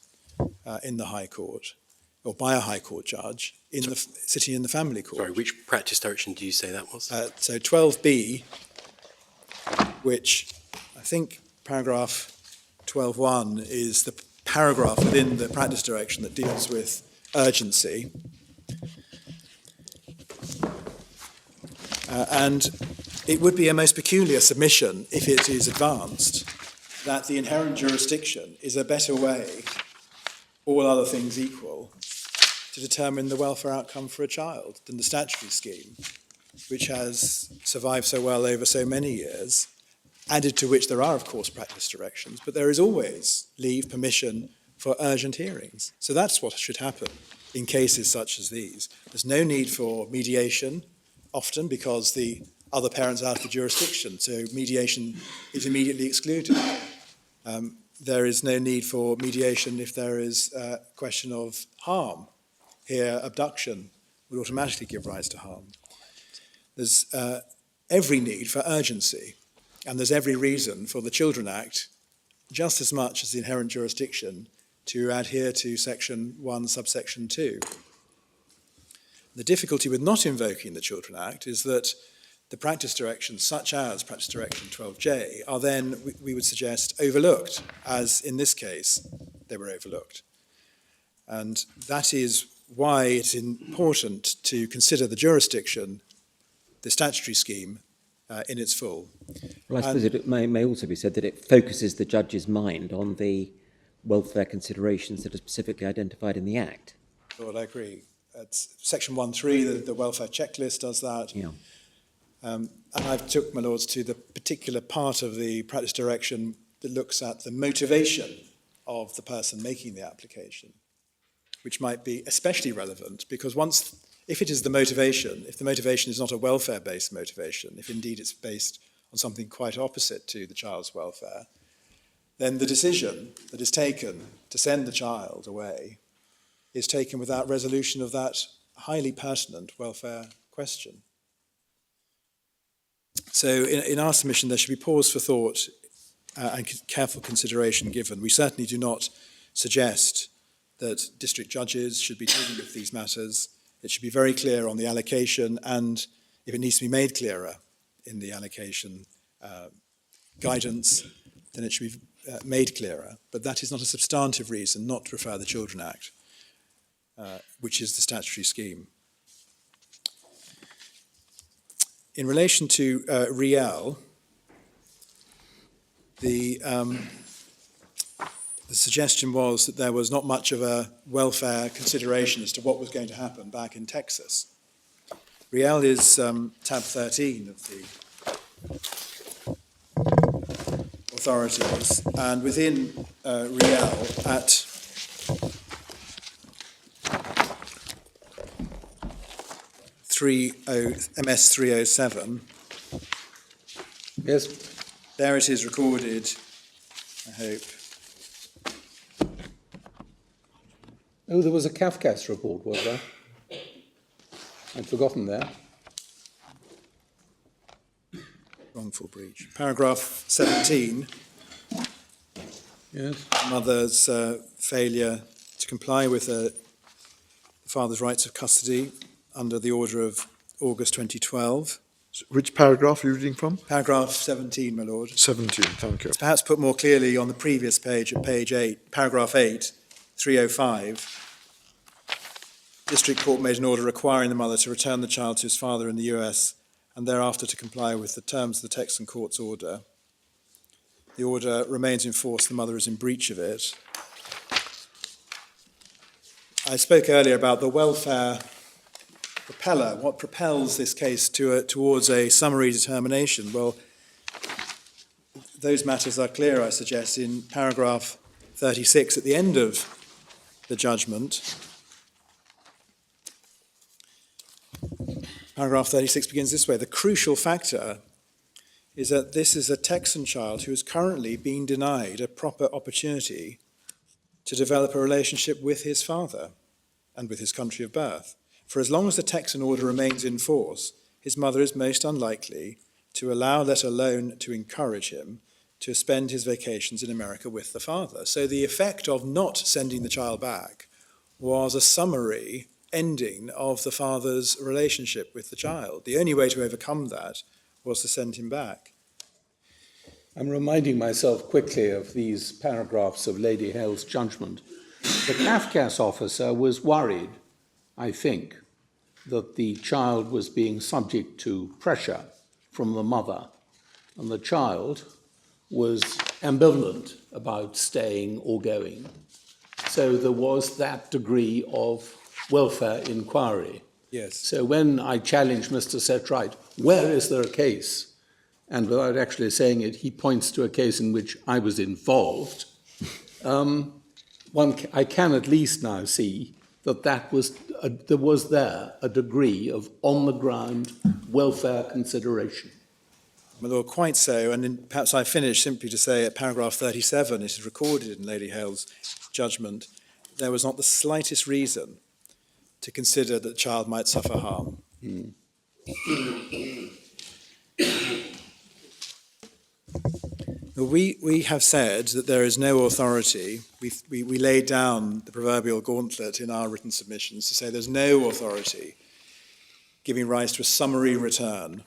in the High Court, or by a High Court judge, sitting in the family court. Sorry, which practice direction do you say that was? So 12B, which I think paragraph 12.1 is the paragraph within the practice direction that deals with urgency. And it would be a most peculiar submission if it is advanced that the inherent jurisdiction is a better way, all other things equal, to determine the welfare outcome for a child than the statutory scheme, which has survived so well over so many years, added to which there are, of course, practice directions, but there is always leave, permission for urgent hearings. So that's what should happen in cases such as these. There's no need for mediation, often because the other parent's out of the jurisdiction, so mediation is immediately excluded. There is no need for mediation if there is a question of harm. Here, abduction would automatically give rise to harm. There's every need for urgency, and there's every reason for the Children Act, just as much as the inherent jurisdiction, to adhere to Section 1, subsection 2. The difficulty with not invoking the Children Act is that the practice directions, such as Practice Direction 12J, are then, we would suggest, overlooked, as in this case, they were overlooked. And that is why it's important to consider the jurisdiction, the statutory scheme, in its full. Well, I suppose it may also be said that it focuses the judge's mind on the welfare considerations that are specifically identified in the Act. Lord, I agree. It's Section 1.3, the welfare checklist does that. Yeah. And I've took, my lords, to the particular part of the practice direction that looks at the motivation of the person making the application, which might be especially relevant because if it is the motivation, if the motivation is not a welfare-based motivation, if indeed it's based on something quite opposite to the child's welfare, then the decision that is taken to send the child away is taken without resolution of that highly pertinent welfare question. So in our submission, there should be pause for thought and careful consideration given. We certainly do not suggest that district judges should be dealing with these matters. It should be very clear on the allocation, and if it needs to be made clearer in the allocation guidance, then it should be made clearer. But that is not a substantive reason not to refer the Children Act, which is the statutory scheme. In relation to Riel, the suggestion was that there was not much of a welfare consideration as to what was going to happen back in Texas. Riel is tab 13 of the authorities, and within Riel at MS 307. Yes. There it is recorded, I hope. Oh, there was a Kafkas report, was there? I'd forgotten that. Wrongful breach. Paragraph 17. Yes. Mother's failure to comply with the father's rights of custody under the order of August 2012. Which paragraph are you reading from? Paragraph 17, my lord. 17, thank you. It's perhaps put more clearly on the previous page at page 8, paragraph 8, 305. District Court made an order requiring the mother to return the child to his father in the US and thereafter to comply with the terms of the Texan court's order. The order remains in force, the mother is in breach of it. I spoke earlier about the welfare propeller, what propels this case towards a summary determination. Well, those matters are clear, I suggest, in paragraph 36 at the end of the judgment. Paragraph 36 begins this way: the crucial factor is that this is a Texan child who is currently being denied a proper opportunity to develop a relationship with his father and with his country of birth. For as long as the Texan order remains in force, his mother is most unlikely to allow, let alone to encourage him, to spend his vacations in America with the father. So the effect of not sending the child back was a summary ending of the father's relationship with the child. The only way to overcome that was to send him back. I'm reminding myself quickly of these paragraphs of Lady Hale's judgment. The Kafkas officer was worried, I think, that the child was being subject to pressure from the mother, and the child was ambivalent about staying or going. So there was that degree of welfare inquiry. Yes. So when I challenged Mr. Setright, where is there a case? And without actually saying it, he points to a case in which I was involved. I can at least now see that there was a degree of on-the-ground welfare consideration. My lord, quite so. And perhaps I finish simply to say at paragraph 37, it is recorded in Lady Hale's judgment, there was not the slightest reason to consider that the child might suffer harm. We have said that there is no authority. We laid down the proverbial gauntlet in our written submissions to say there's no authority giving rise to a summary return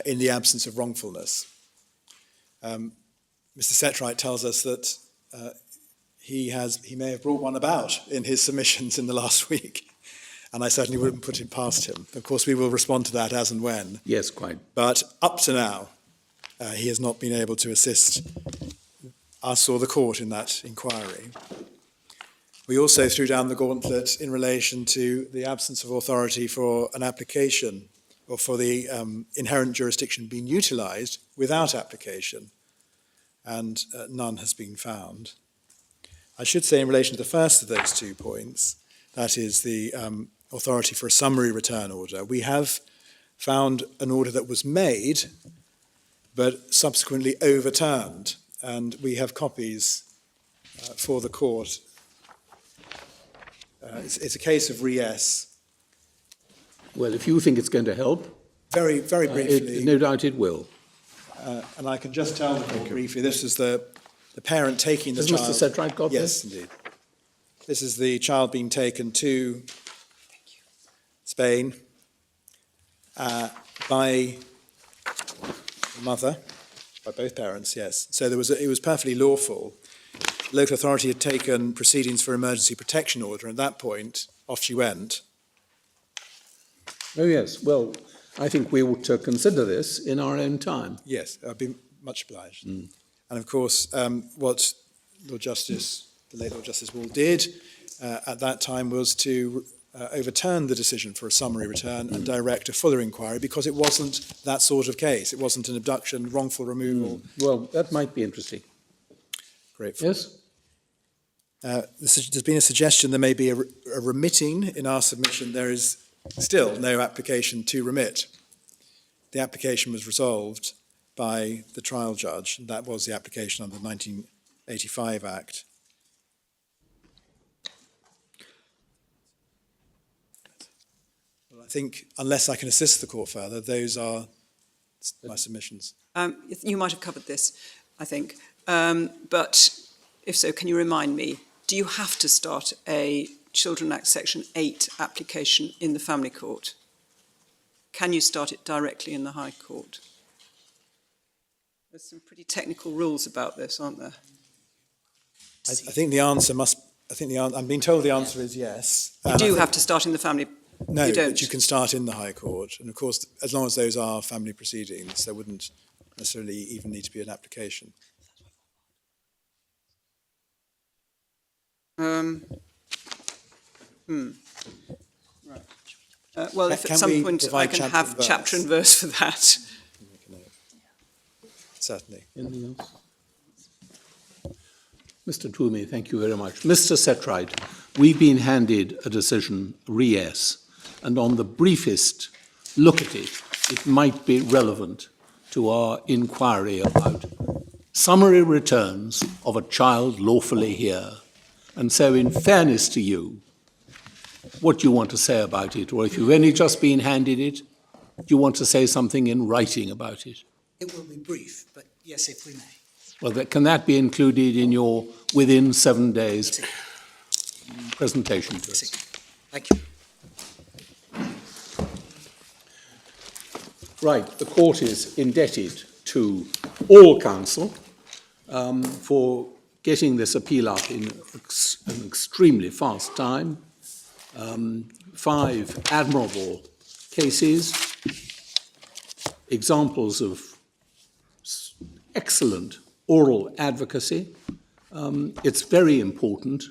in the absence of wrongfulness. Mr. Setright tells us that he may have brought one about in his submissions in the last week, and I certainly wouldn't put it past him. Of course, we will respond to that as and when. Yes, quite. But up to now, he has not been able to assist us or the court in that inquiry. We also threw down the gauntlet in relation to the absence of authority for an application or for the inherent jurisdiction being utilised without application, and none has been found. I should say in relation to the first of those 2 points, that is the authority for a summary return order, we have found an order that was made but subsequently overturned, and we have copies for the court. It's a case of re-s. Well, if you think it's going to help, Very briefly. no doubt it will. And I can just tell the court briefly, this is the parent taking the child. Has Mr. Setright got Yes, this? indeed. This is the child being taken to Spain by the mother, by both parents, yes. So it was perfectly lawful. The local authority had taken proceedings for emergency protection order, and at that point, off she went. Oh, yes. Well, I think we ought to consider this in our own time. Yes, I'd be much obliged. And of course, what the late Lord Justice Wall did at that time was to overturn the decision for a summary return and direct a fuller inquiry, because it wasn't that sort of case. It wasn't an abduction, wrongful removal. Well, that might be interesting. Grateful. Yes? There's been a suggestion there may be a remitting in our submission. There is still no application to remit. The application was resolved by the trial judge, and that was the application under the 1985 Act. Well, I think, unless I can assist the court further, those are my submissions. You might have covered this, I think. But if so, can you remind me, do you have to start a Children Act Section 8 application in the family court? Can you start it directly in the High Court? There's some pretty technical rules about this, aren't there? I think the answer must, I'm being told the answer is yes. You do have to start in the family. No, you don't. but you can start in the High Court. And of course, as long as those are family proceedings, there wouldn't necessarily even need to be an application. Right. Well, if at Can some we point provide I can chapter have and verse? chapter and verse for that. Certainly. Anything else? Mr. Toomey, thank you very much. Mr. Setright, we've been handed a decision, re-s, and on the briefest look at it, it might be relevant to our inquiry about summary returns of a child lawfully here. And so, in fairness to you, what do you want to say about it? Or if you've only just been handed it, do you want to say something in writing about it? It will be brief, but yes, if we may. Well, can that be included in your within 7 days presentation to us? Thank you. Right, the court is indebted to all counsel for getting this appeal up in an extremely fast time. 5 admirable cases, examples of excellent oral advocacy. It's very important.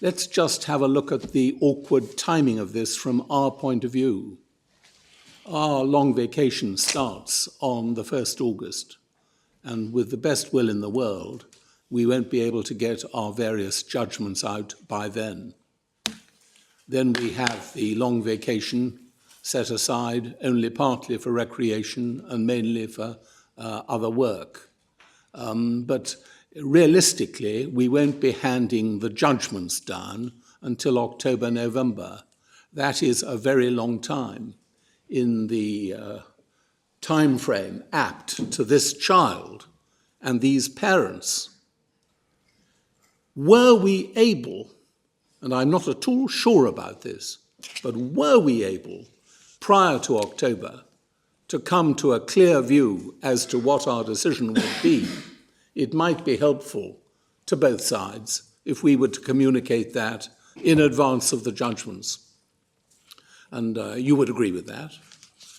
Let's just have a look at the awkward timing of this from our point of view. Our long vacation starts on the 1st August, and with the best will in the world, we won't be able to get our various judgments out by then. Then we have the long vacation set aside only partly for recreation and mainly for other work. But realistically, we won't be handing the judgments down until October, November. That is a very long time in the time frame apt to this child and these parents. Were we able, and I'm not at all sure about this, but were we able prior to October to come to a clear view as to what our decision would be, it might be helpful to both sides if we were to communicate that in advance of the judgments. And you would agree with that.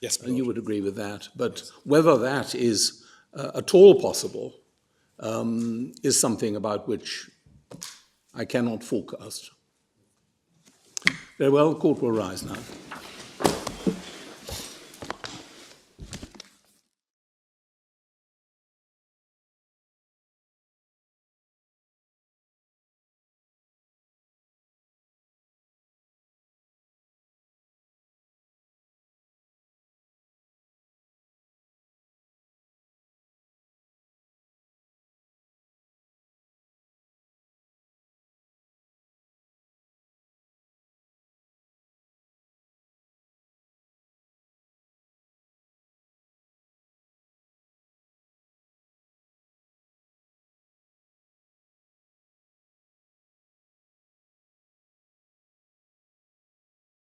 Yes, my And you lord. would agree with that. But whether that is at all possible is something about which I cannot forecast. Very well, the court will rise now.